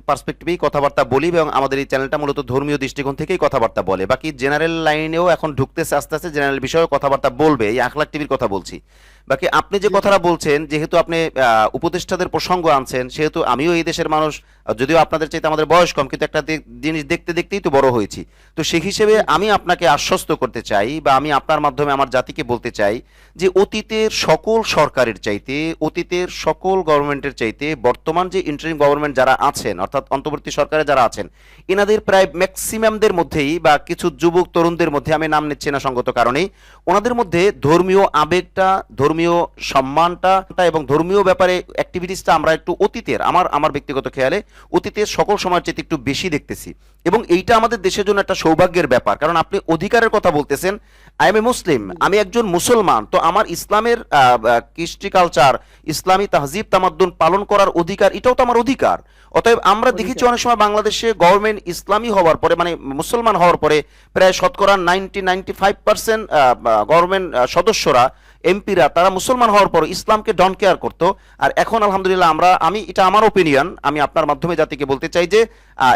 পার্সপেক্টিভেই কথাবার্তা বলি এবং আমাদের এই চ্যানেলটা মূলত ধর্মীয় দৃষ্টিকোণ থেকেই কথাবার্তা বলে। বাকি জেনারেল লাইনেও এখন ঢুকতেছে, আস্তে আস্তে জেনারেল বিষয়েও কথাবার্তা বলবে। এই আখলাক টিভির কথা বলছি। বাকি আপনি যে জি জি কথাটা বলছেন, যেহেতু আপনি উপদেষ্টাদের প্রসঙ্গ আনছেন, সেহেতু আমিও এই দেশের মানুষ, যদিও আপনাদের চাইতে আমাদের বয়স কম, কিন্তু একটা জিনিস দেখতে দেখতেই তো বড় হয়েছি। তো সেই হিসেবে জি জি আমি আপনাকে আশ্বস্ত করতে চাই, বা আমি আপনার মাধ্যমে আমার জাতিকে বলতে চাই, যে অতীতের সকল সরকারের চাইতে, অতীতের সকল গভর্নমেন্টের চাইতে বর্তমান যে ইন্টারিম গভর্নমেন্ট যারা আছেন, অর্থাৎ অন্তর্বর্তী সরকারে যারা আছেন, এনাদের প্রায় ম্যাক্সিমামদের মধ্যেই বা কিছু যুবক তরুণদের মধ্যে, আমি নাম নিচ্ছি না সঙ্গত কারণেই, ওনাদের মধ্যে ধর্মীয় আবেগটা, ধর্মীয় সম্মানটা এবং ধর্মীয় ব্যাপারে অ্যাক্টিভিটিসটা আমরা একটু অতীতের, আমার ব্যক্তিগত খেয়ালে অতীতের সকল সময়ের চেয়ে একটু বেশি দেখতেছি। এবং এইটা আমাদের দেশের জন্য একটা সৌভাগ্যের ব্যাপার, কারণ আপনি অধিকারের কথা বলতেছেন। আই এম এ মুসলিম, জি আমি একজন মুসলমান, তো আমার ইসলামের কৃষ্টি কালচার, ইসলামী তাহজিব তামাদ্দুন পালন করার অধিকার, এটাও তো আমার অধিকার। অতএব আমরা দেখেছি অধিকার। অনেক সময় বাংলাদেশে গভর্নমেন্ট ইসলামী হওয়ার পরে, মানে মুসলমান হওয়ার পরে, প্রায় শতকরা 95% গভর্নমেন্ট সদস্যরা, এমপিরা, তারা মুসলমান হওয়ার পর ইসলামকে ডন কেয়ার করতো। আর এখন আলহামদুলিল্লাহ আমি, এটা আমার ওপিনিয়ন, আমি আপনার মাধ্যমে জাতিকে বলতে চাই যে,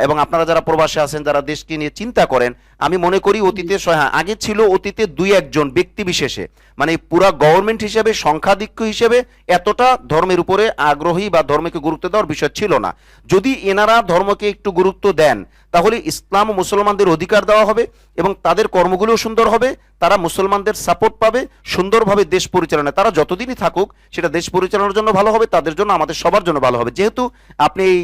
এবং আপনারা যারা প্রবাসে আছেন, যারা দেশকে নিয়ে চিন্তা করেন, আমি মনে করি জি অতীতে হ্যাঁ, আগে ছিল অতীতে দুই একজন ব্যক্তি বিশেষে, মানে পুরা গভর্নমেন্ট হিসেবে, সংখ্যাধিক্য হিসেবে এতটা ধর্মের উপরে আগ্রহী বা ধর্মকে গুরুত্ব দেওয়ার বিষয় ছিল না। যদি এনারা ধর্মকে একটু গুরুত্ব দেন, তাহলে ইসলাম ও মুসলমানদের অধিকার দেওয়া হবে এবং তাদের কর্মগুলোও সুন্দর হবে, তারা মুসলমানদের সাপোর্ট পাবে, সুন্দরভাবে দেশ পরিচালনা, তারা যতদিনই থাকুক সেটা দেশ পরিচালনার জন্য ভালো হবে, তাদের জন্য, আমাদের সবার জন্য ভালো হবে। যেহেতু আপনি এই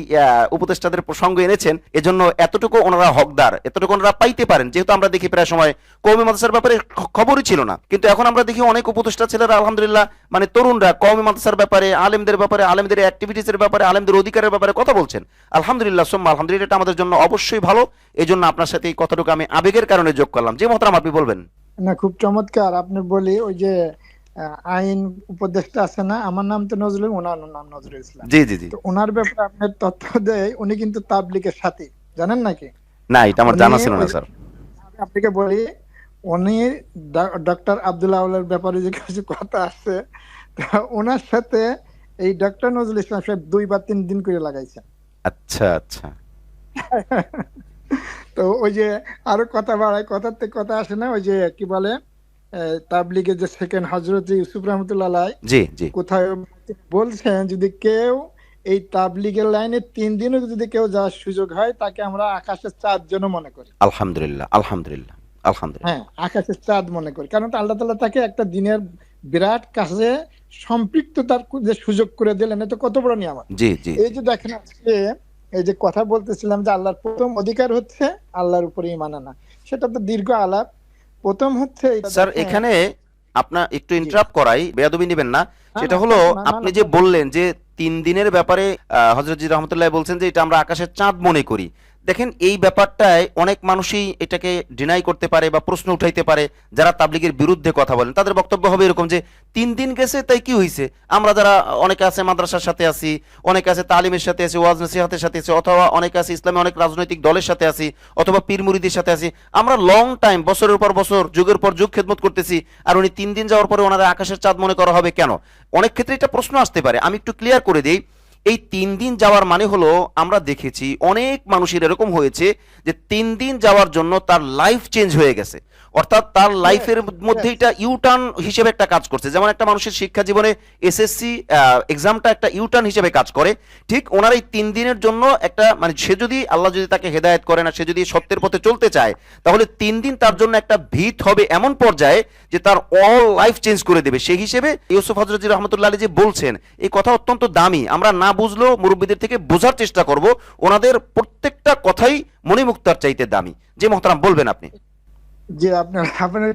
উপদেষ্টাদের প্রসঙ্গ এনেছেন, এজন্য এতটুকু ওনারা হকদার, এতটুকু ওনারা পাইতে পারেন। যেহেতু আমরা দেখি প্রায় সময় কওমি মাদ্রাসার ব্যাপারে খবরই ছিল না, কিন্তু এখন আমরা দেখি অনেক উপদেষ্টা ছেলেরা আলহামদুলিল্লাহ, মানে তরুণরা কওমি মাদ্রাসার ব্যাপারে, আলেমদের ব্যাপারে, আলেমদের অ্যাক্টিভিটিসের ব্যাপারে, আলেমদের অধিকারের ব্যাপারে কথা বলছেন। আলহামদুলিল্লাহ সুম্মা আলহামদুলিল্লাহ, এটা আমাদের জন্য অবশ্যই ভালো। এই জন্য আপনার সাথে এই কথাটুকু আমি আবেগের কারণে যোগ করলাম। যে মহতারাম, আপনি বলবেন। না, খুব চমৎকার। আপনি বলি ওই যে আইন উপদেষ্টা আছে না, আমার নাম তো নজরুল, ওনার নাম নজরুল ইসলাম। জি, জি, জি। তো ওনার ব্যাপারে আপনার তথ্য দেয়, উনি কিন্তু তাবলিগের সাথী, জানেন নাকি? না, এটা আমার উনি জানা ছিল না ওই, স্যার। আমি আপনাকে বলি, উনি ডক্টর আব্দুল্লাহ আউলের ব্যাপারে যে কিছু কথা আছে, তা ওনার সাথে এই ডক্টর নজরুল ইসলাম সাহেব 2 বা 3 দিন করে লাগাইছেন। আচ্ছা, আচ্ছা। তো ওই যে আরো কথা বাড়ায়, কথার থেকে কথা আসে না, ওই যে কি বলে, তাবলিগের যে সেকেন্ড হযরত ইউসুফ রাহমাতুল্লাহ আলাইহি জি, জি। কোথায় বলছেন, যদি কেউ এই তাবলিগের লাইনে 3 দিনও যদি কেউ যাওয়ার সুযোগ হয়, তাকে আমরা আকাশের চাঁদ যেন মনে করি। আলহামদুলিল্লাহ, আলহামদুলিল্লাহ, আলহামদুলিল্লাহ। হ্যাঁ, আকাশের চাঁদ মনে করি, কারণ আল্লাহ তাআলা তাকে একটা দিনের বিরাট কাজে সম্পৃক্ততার যে সুযোগ করে দিলেন, এটা কত বড় নিয়ামত। জি, জি, এই জি। যে দেখেন আজকে এই যে কথা বলতেছিলাম যে আল্লাহর প্রথম অধিকার হচ্ছে আল্লাহর উপরে ঈমান আনা, সেটা তো দীর্ঘ আলাপ। প্রথম হচ্ছে এটা স্যার, দেখেন। এখানে আপনার একটু জি, ইন্টারাপ্ট করাই, বেয়াদবি নেবেন না। না সেটা না হলো, না না আপনি না, যে বললেন যে 3 দিনের ব্যাপারে হযরত জি রহমতুল্লাহ বলছেন যে এটা আমরা আকাশের চাঁদ মনে করি। দেখেন, এই ব্যাপারটায় অনেক মানুষই এটাকে ডিনাই করতে পারে বা প্রশ্ন উঠাইতে পারে। যারা তাবলিগের বিরুদ্ধে কথা বলেন, তাদের বক্তব্য হবে এরকম যে 3 দিন গেছে তাই কি হইছে? আমরা যারা অনেকে আছে মাদ্রাসার সাথে আছি, অনেকে আছে তালিমের সাথে আছি, ওয়াজ নসিহতের সাথে আছি, অথবা অনেকে আছে ইসলামী অনেক রাজনৈতিক দলের সাথে আছি, অথবা পীর মুরিদের সাথে আছি। আমরা লং টাইম, বছরের পর বছর, যুগের পর যুগ খেদমত করতেছি, আর উনি 3 দিন যাওয়ার পরে ওনারা আকাশের চাঁদ মনে করা হবে কেন? অনেক ক্ষেত্রে এটা প্রশ্ন আসতে পারে। আমি একটু ক্লিয়ার করে দিই। এই ৩ দিন যাওয়ার মানে হলো আমরা দেখেছি অনেক মানুষের এরকম হয়েছে যে ৩ দিন যাওয়ার জন্য তার লাইফ চেঞ্জ হয়ে গেছে। অর্থাৎ তার ইয়েস, লাইফের মধ্যে ইয়েস। এটা ইউটার্ন হিসেবে একটা কাজ করছে। যেমন একটা মানুষের শিক্ষা জীবনে এসএসসি এক্সামটা একটা ইউটার্ন হিসেবে কাজ করে, ঠিক ওনার এই ৩ দিনের জন্য একটা মানে সে যদি আল্লাহ যদি তাকে হেদায়েত করে না, সে যদি সত্যের পথে চলতে চায়, তাহলে ৩ দিন তার জন্য একটা ভিত হবে এমন পর্যায়ে যে তার অল লাইফ চেঞ্জ করে দেবে। সেই হিসেবে ইউসুফ হজরত রহমতুল্লাহ আলী যে বলছেন এই কথা অত্যন্ত দামি। আমরা না বুঝলেও মুরব্বীদের থেকে বোঝার চেষ্টা করব, ওনাদের প্রত্যেকটা কথাই মণিমুক্তার চাইতে দামি। যে মহতারাম বলবেন আপনি। যে আপনার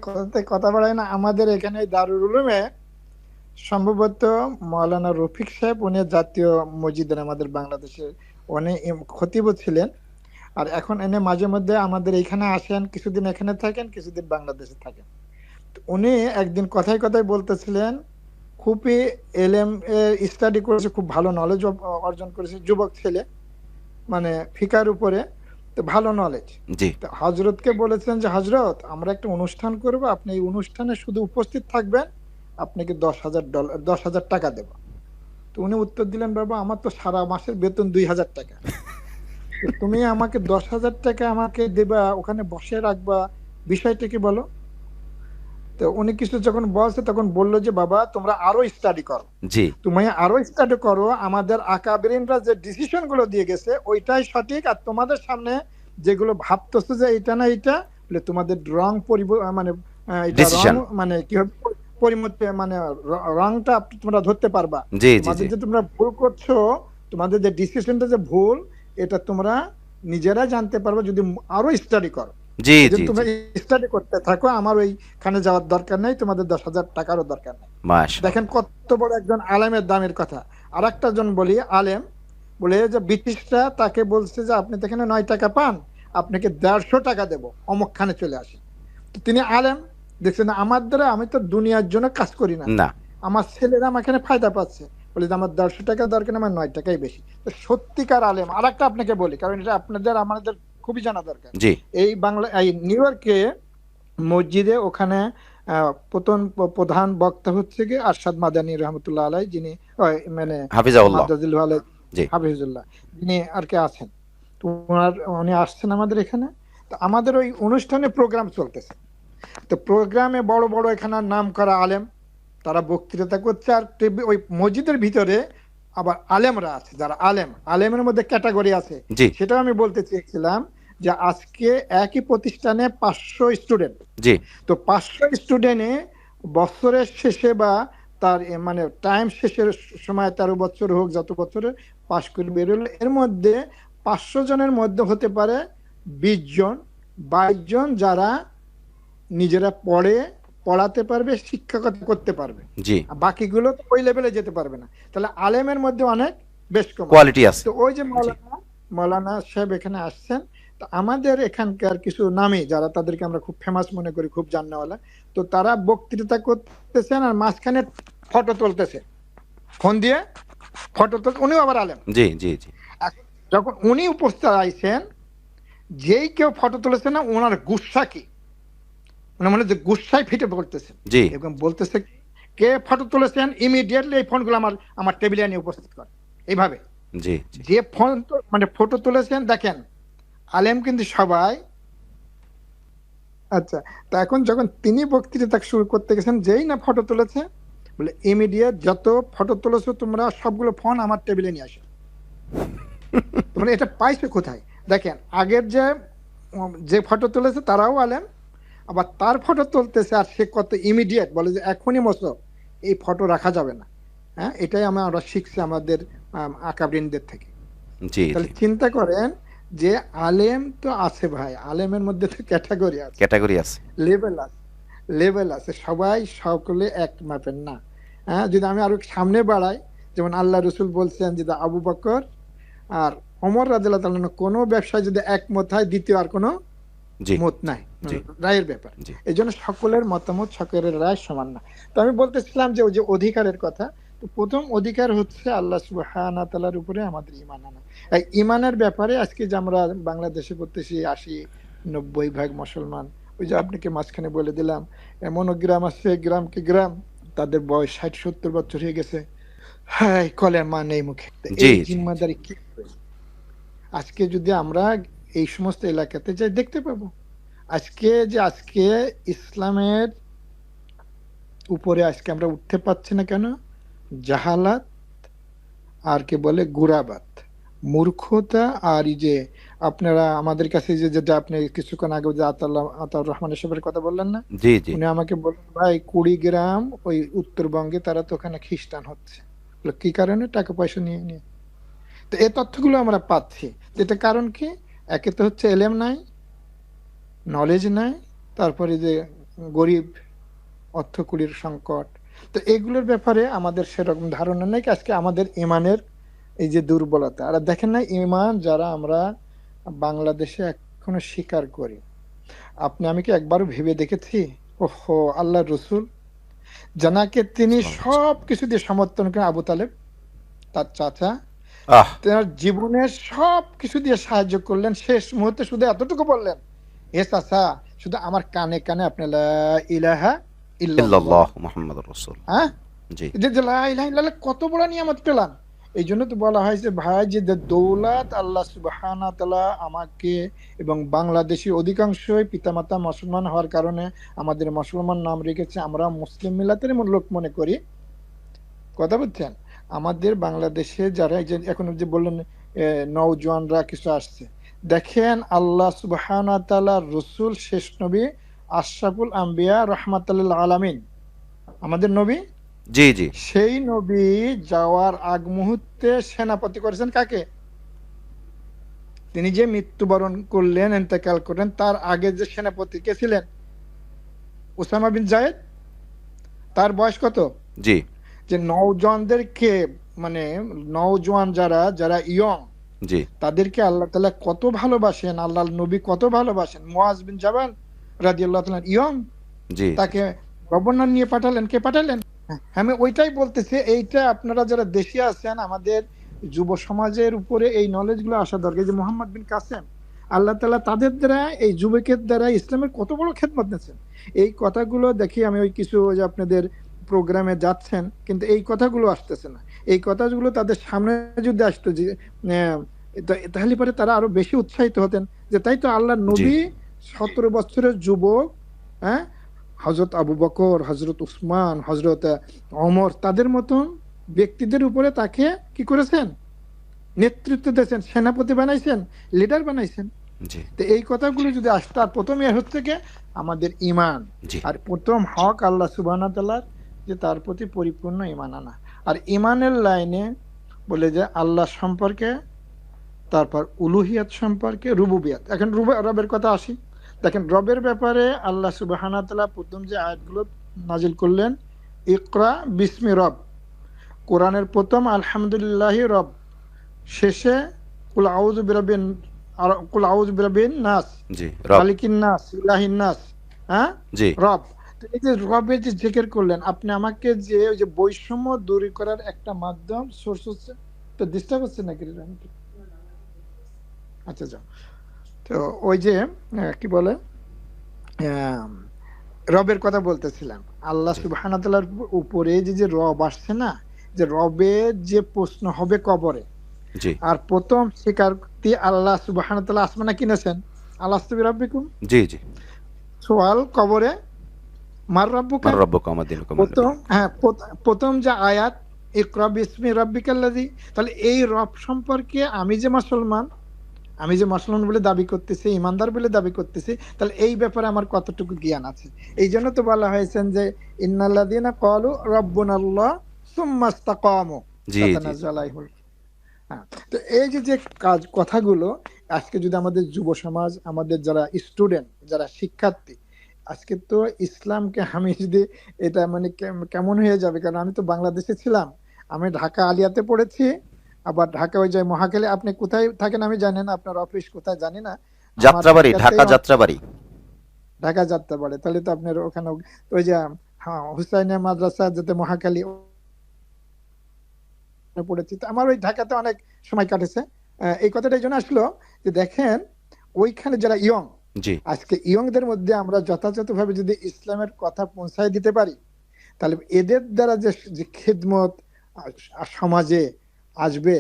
কথাতে কথা বাড়ায় না, আমাদের এখানে দারুল উলুমে সম্ভবত মাওলানা রফিক সাহেব, উনি জাতীয় মসজিদের আমাদের বাংলাদেশের উনি খতিব ছিলেন। আর এখন এনে মাঝে মধ্যে আমাদের এখানে আসেন, কিছুদিন এখানে থাকেন, কিছুদিন বাংলাদেশে থাকেন। তো উনি একদিন কথায় কথায় বলতেছিলেন, খুবই এলএম স্টাডি করেছে, খুব ভালো নলেজ অর্জন করেছে, যুবক ছেলে, মানে ফিকার উপরে, তো ভালো নলেজ। জি তো হজরতকে বলেছেন যে হজরত আমরা একটা অনুষ্ঠান করব, আপনি এই অনুষ্ঠানে শুধু উপস্থিত থাকবেন, আপনাকে $10,000 $10,000 দেব। তো উনি উত্তর দিলেন, বাবা আমার তো সারা মাসের বেতন $2,000, তো তুমি আমাকে $10,000 আমাকে দেবা, ওখানে বসে রাখবা, বিষয়টা কি বলো? তো উনি কিছু যখন বলছে তখন বললো যে বাবা তোমরা আরো স্টাডি করো, জি তুমি আরো স্টাডি করো, আমাদের আকাবেরিনরা যে ডিসিশন গুলো দিয়ে গেছে ওইটাই সঠিক, আর তোমাদের সামনে যেগুলো ভাবতেছো যে এটা না এটা, বলে তোমাদের রং মানে এটা রং ডিসিশন। মানে কি হবে, মানে রংটা তোমরা ধরতে পারবা। জি জি তোমাদের জি যে তোমরা ভুল করছো, তোমাদের যে ডিসিশনটা যে ভুল, এটা তোমরা নিজেরা জানতে পারবে যদি আরো স্টাডি করো। জি এই জন্য জি তোমরা জি স্টাডি করতে থাকো, আমার ওইখানে যাওয়ার দরকার নেই, তোমাদের $10,000 দরকার নেই। দেখেন মাশাআল্লাহ। কত বড় একজন আলেমের দামের কথা। আর একটা জন বলি আলেম, বলে যে ব্রিটিশরা তাকে বলছে যে আপনি তো এখানে $9 পান, আপনাকে $150 দেবো, অমুক খানে চলে আসেন। তো তিনি আলেম, দেখছেন আমার দ্বারা, আমি তো দুনিয়ার জন্য কাজ করি না, না। আমার ছেলেরা আমার এখানে ফায়দা পাচ্ছে, বলে যে আমার $150 দরকার নেই, আমার $9 বেশি। তো সত্যিকার আলেম। আর একটা আপনাকে বলি, কারণ এটা আপনাদের আমাদের খুবই জানা দরকার। জি এই এই নিউ ইয়র্কে মসজিদে ওখানে প্রধান বক্তা হচ্ছে কি আরশাদ মাদানী রহমতুল্লাহ আলাই, যিনি মানে হাফিজাউল্লাহ। মাদ্রাজুল আলাই জি হাফিজুল্লাহ, যিনি আর কি আছেন। তো উনি আসছেন আমাদের এখানে। তো আমাদের ওই অনুষ্ঠানে প্রোগ্রাম চলতেছে, তো প্রোগ্রামে বড় বড় এখানে নাম করা আলেম তারা বক্তৃতা করছে, আর ওই মসজিদের ভিতরে আবার আলেমরা আছে, যারা আলেমের মধ্যে ক্যাটাগরি আছে। জি সেটাও আমি বলতে চেয়েছিলাম যে আজকে একই প্রতিষ্ঠানে 500 স্টুডেন্ট, জি তো 500 স্টুডেন্টে বছরের শেষে বা তার মানে টাইম শেষের সময় 13 বছর হোক, যত বছরে পাশ করে বেরোলে, এর মধ্যে 500 জনের মধ্যে হতে পারে 20 জন 22 জন যারা নিজেরা পড়াতে পারবে, শিক্ষকতা করতে পারবে, জি আর বাকিগুলো তো ওই লেভেলে যেতে পারবে না। তাহলে আলেমের মধ্যে অনেক বেশ কম আছে। কোয়ালিটি আছে। তো ওই যে জি মৌলানা সাহেব এখানে আসছেন, তো আমাদের এখানকার কিছু নামী যারা, তাদেরকে আমরা খুব ফেমাস মনে করি, খুব জান্নাওয়ালা, তো তারা বক্তৃতা করতেছেন আর মাঝখানে ফটো তুলতেছে, ফোন দিয়ে ফটো তুলতে, উনিও আবার আলেম। জি জি জি এখন যখন উনি উপস্থিত আইছেন, যেই কেউ ফটো তুলেছে না, ওনার গুসা কি, মানে মনে হচ্ছে গুসায় ফিটে পড়তেছেন, জি এবং বলতেছে কে ফটো তুলেছেন ইমিডিয়েটলি এই ফোনগুলো আমার আমার টেবিলে নিয়ে উপস্থিত করেন। এইভাবে জি জি যে ফোন মানে ফটো তুলেছেন, দেখেন আলেম কিন্তু সবাই। আচ্ছা, তো এখন যখন তিনি বক্তৃতা শুরু করতে গেছেন, যেই না ফটো তুলেছে, বলে ইমিডিয়েট যত ফটো তুলেছো তোমরা সবগুলো ফোন আমার টেবিলে নিয়ে আসো। তোমরা এটা পাইছো কোথায়? দেখেন আগের যে ফটো তুলেছে তারাও আলেম, আবার তার ফটো তুলতেছে, আর সে কত ইমিডিয়েট, বলে যে এখনই মতো এই ফটো রাখা যাবে না। হ্যাঁ, এটাই আমরা শিখছি আমাদের আকাবিরিনদের থেকে। জি জি তাহলে চিন্তা করেন যে আলেম তো আছে ভাই, আলেমের মধ্যে তো ক্যাটাগরি আছে, ক্যাটাগরি আছে। লেভেল আছে, লেভেল আছে, সবাই সকলে এক মাপের না। হ্যাঁ, যদি আমি আরো সামনে বাড়াই, যেমন আল্লাহ রসুল বলছেন যে আবু বকর আর ওমর রাদিয়াল্লাহু তাআলা কোনো ব্যবসায় যদি একমত হয়, দ্বিতীয় আর কোনো জি মত নাই জি রায়ের ব্যাপার। জি এই জন্য সকলের মতামত, সকলের রায় সমান না। তো আমি বলতেছিলাম যে ওই যে অধিকারের কথা, তো প্রথম অধিকার হচ্ছে আল্লাহ সুবহানাহু ওয়া তাআলার উপরে আমাদের ঈমান আনা। এই ঈমানের ব্যাপারে আজকে যে আমরা বাংলাদেশে করতেছি 80-90% মুসলমান, ওই যে আপনাকে মাঝখানে বলে দিলাম, এমনও গ্রাম আছে, গ্রামকে গ্রাম তাদের বয়স 60-70 বছর হয়ে গেছে, হ্যাঁ, কলের মা নেই মুখে। তো জি, এই জি, জি। জিম্মাদারি কে নেবে? আজকে যদি আমরা এই সমস্ত এলাকাতে যাই দেখতে পাবো। আজকে ইসলামের উপরে আজকে আমরা উঠতে পারছি না কেন? জাহালাত আর কে বলে গুরাবাত, মূর্খতা। আর এই যে আপনারা আমাদের কাছে যেটা আপনি কিছুক্ষণ আগে যে আতাউর রহমান এসবের কথা বললেন না, জি, জি। উনি আমাকে বললেন ভাই কুড়িগ্রাম ওই উত্তরবঙ্গে তারা তো ওখানে খ্রিস্টান হচ্ছে। কি কারণে? টাকা পয়সা নিয়ে নিয়ে। তো এই তথ্যগুলো আমরা পাচ্ছি, যেটা কারণ কি? একে তো হচ্ছে এলেম নাই, নলেজ নাই, তারপরে যে গরিব, অর্থকড়ির সংকট। তো এগুলোর ব্যাপারে আমাদের সেরকম ধারণা নেই। আজকে আমাদের ইমানের এই যে দুর্বলতা, আর দেখেন না ইমান যারা আমরা বাংলাদেশে এখনো স্বীকার করি, আমি কি একবারও ভেবে দেখেছি ওহো আল্লাহর রসুল জানাকে তিনি সব কিছু দিয়ে সমর্থন করেন, আবু তালেব তার চাচা, আহ! তার জীবনের সব কিছু দিয়ে সাহায্য করলেন, শেষ মুহূর্তে শুধু এতটুকু বললেন, এ চাচা শুধু আমার কানে কানে আপনি লা ইলাহা ইল্লাল্লাহ, ইল্লাল্লাহ মুহাম্মাদুর রাসূল। হ্যাঁ, জি, যে লা ইলাহা ইল্লাল্লাহ কত বড় নিয়ামত পেলাম। এই জন্য তো বলা হয়েছে ভাই যে দৌলত আল্লাহ সুবহানাহু ওয়া তাআলা আমাকে এবং বাংলাদেশি অধিকাংশই পিতামাতা মুসলমান হওয়ার কারণে আমাদের মুসলমান নাম রেখেছে, আমরা মুসলিম মিলাতের লোক মনে করি। কথা বুঝছেন? আমাদের বাংলাদেশে যারা এই যে এখন যে বললেন নওজোয়ানরা কিছু আসছে, দেখেন আল্লাহ সুবহানাহু ওয়া তাআলা রসুল শেষ নবী আশরাফুল আম্বিয়া রাহমাতুল লিল আলামিন, আমাদের নবী, জি, জি, সেই নবী যাওয়ার আগ মুহূর্তে সেনাপতি করেছেন কাকে? তিনি যে মৃত্যুবরণ করলেন, ইন্তেকাল করলেন, তার আগে যে সেনাপতি কে ছিলেন? ওসামা বিন জায়েদ। তার বয়স কত? জি, যে নওজোয়ানদেরকে, মানে নওজোয়ান যারা যারা ইয়ং, জি, তাদেরকে আল্লাহ তাআলা কত ভালোবাসেন, আল্লাহর নবী কত ভালোবাসেন। মুয়াজ বিন জাবাল রাদিয়াল্লাহু তাআলা ইয়ং, জি, জি, তাকে গভর্নর নিয়ে পাঠালেন, কে পাঠালেন? হ্যাঁ, আমি ওইটাই বলতেছি, এইটা আপনারা যারা দেশে আছেন আমাদের যুব সমাজের উপরে এই নলেজ গুলো আসা দরকার। এই যে মোহাম্মদ বিন কাসেম, আল্লাহ তাআলা তাদের দ্বারা, এই যুবকের দ্বারা ইসলামের কত বড় খেদমত নিয়েছেন। এই কথাগুলো দেখি আমি ওই কিছু ওই যে আপনাদের প্রোগ্রামে যাচ্ছেন, কিন্তু এই কথাগুলো আসতেছে না। এই কথাগুলো তাদের সামনে যদি আসতো যে তাহলে পরে তারা আরো বেশি উৎসাহিত হতেন, যে তাই তো আল্লাহর জি, নবী 17 বছরের যুবক, হ্যাঁ, হজরত আবু বকর, হজরত উসমান, হজরত অমর, তাদের মতন ব্যক্তিদের উপরে তাকে কি করেছেন? নেতৃত্ব দিয়েছেন, সেনাপতি বানাইছেন, লিডার বানাইছেন। জি, তো এই কথাগুলো যদি আসতো, আর প্রথমে হচ্ছে কি আমাদের ইমান, জি, আর প্রথম হক আল্লাহ সুবহানাহু ওয়া তাআলার, যে তার প্রতি পরিপূর্ণ ইমান আনা। আর ইমানের লাইনে বলে যে আল্লাহ সম্পর্কে, তারপর উলুহিয়াত সম্পর্কে, রুবুবিয়াত। এখন রবের কথা আসি। দেখেন রবের ব্যাপারে আল্লাহ সুবহানাহু ওয়া তাআলা প্রথম যে আয়াতগুলো নাজিল করলেন, ইকরা বিসমি রব, কোরআনের প্রথম আলহামদুলিল্লাহি রব, শেষে কুল আউযু বিরাব্বিন নাস, জি, রব। মালিকিন নাস, ইলাহিন নাস, হ্যাঁ, জি, রব। তো এই যে রবের যে জিকির করলেন, আপনি আমাকে যে ওই যে বৈষম্য দূর করার একটা মাধ্যম সোর্স হচ্ছে, তো ডিস্টার্ব হচ্ছে নাকি? আচ্ছা যাও। তো ওই যে কি বলে আহ, রবের কথা বলতেছিলাম, আল্লাহ জি, সুবহানাহু ওয়া তাআলার উপরে যে যে রব আসছে না, যে রবের যে প্রশ্ন হবে কবরে, জি, আর প্রথম স্বীকারোক্তি আল্লাহ সুবহানাহু ওয়া তাআলা আসমানে কিনেছেন, আলাস্তু বিরাব্বিকুম, জি, জি। সোয়াল কবরে, মার মান রাব্বুকা। রাব্বুকা ওমা দীনুকা মান প্রথম, নবী। হ্যাঁ, প্রথম যে আয়াত ইকরা বিসমি রাব্বিকাল্লাযী, তাহলে এই রব সম্পর্কে আমি যে মুসলমান বলে দাবি করতেছি, ইমানদার বলে দাবি করতেছি, তাহলে এই ব্যাপারে আমার কতটুকু জ্ঞান আছে? এই জন্য তো বলা হয়েছেন যে ইন্নাল্লাযীনা ক্বালু রাব্বুনাল্লাহ সুম্মা ইসতাকামু জি, জি, জি, তাতানাজ্জালু আলাইহিম। হ্যাঁ, তো এই যে যে কথাগুলো আজকে যদি আমাদের যুব সমাজ, আমাদের যারা স্টুডেন্ট, যারা শিক্ষার্থী, আজকে তো ইসলামকে আমি যদি এটা মানে কেমন হয়ে যাবে, কারণ আমি তো বাংলাদেশে ছিলাম, আমি ঢাকা আলিয়াতে পড়েছি, আবার ঢাকা ওই যে মহাখালী। আপনি কোথায় থাকেন আমি জানি না, আপনার অফিস কোথায় জানি না। আমার যাত্রাবাড়ি, ঢাকা ঢাকাতেই যাত্রাবাড়ি। ঢাকা যাত্রা পারে, তাহলে তো আপনার ওখানে ওই যে, হ্যাঁ, হুসাইনিয়া মাদ্রাসা যেতে মহাখালী পড়েছি, তো আমার ওই ঢাকাতে অনেক সময় কাটেছে। এই কথাটা এই জন্য আসলো যে দেখেন ওইখানে যারা ইয়ং, জি, আজকে ইয়ংদের মধ্যে আমরা যথাযথভাবে যদি ইসলামের কথা পৌঁছায় দিতে পারি, তাহলে এদের দ্বারা যে যে খিদমত সমাজে আসবে,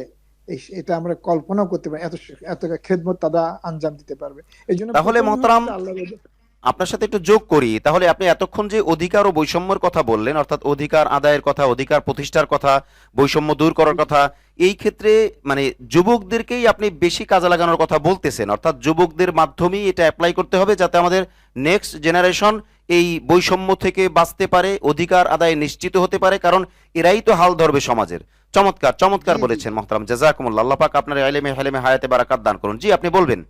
এটা আমরা কল্পনা করতে পারি, এত এত খেদমত তারা আঞ্জাম দিতে পারবে। এই জন্য তাহলে প্রথম মহতারাম হচ্ছে আল্লাহ। আপনার সাথে একটু যোগ করি, তাহলে আপনি এতক্ষণ যে অধিকার ও বৈষম্যের কথা বললেন, অর্থাৎ অধিকার আদায়ের কথা, অধিকার প্রতিষ্ঠার কথা, বৈষম্য দূর করার কথা, এই ক্ষেত্রে মানে যুবকদেরকেই আপনি বেশি কাজে লাগানোর কথা বলতেছেন, অর্থাৎ যুবকদের মাধ্যমেই এটা অ্যাপ্লাই করতে হবে যাতে আমাদের নেক্সট জেনারেশন এই বৈষম্য থেকে বাঁচতে পারে, অধিকার আদায় নিশ্চিত হতে পারে, কারণ এরাই তো হাল ধরবে সমাজের। চমৎকার চমৎকার জি জি বলেছেন মহতারাম, জাযাকুমুল্লাহ, আল্লাহ পাক আপনার ইলমে হেলেমে হায়াতে বারাকাত দান করুন। জি, আপনি বলবেন।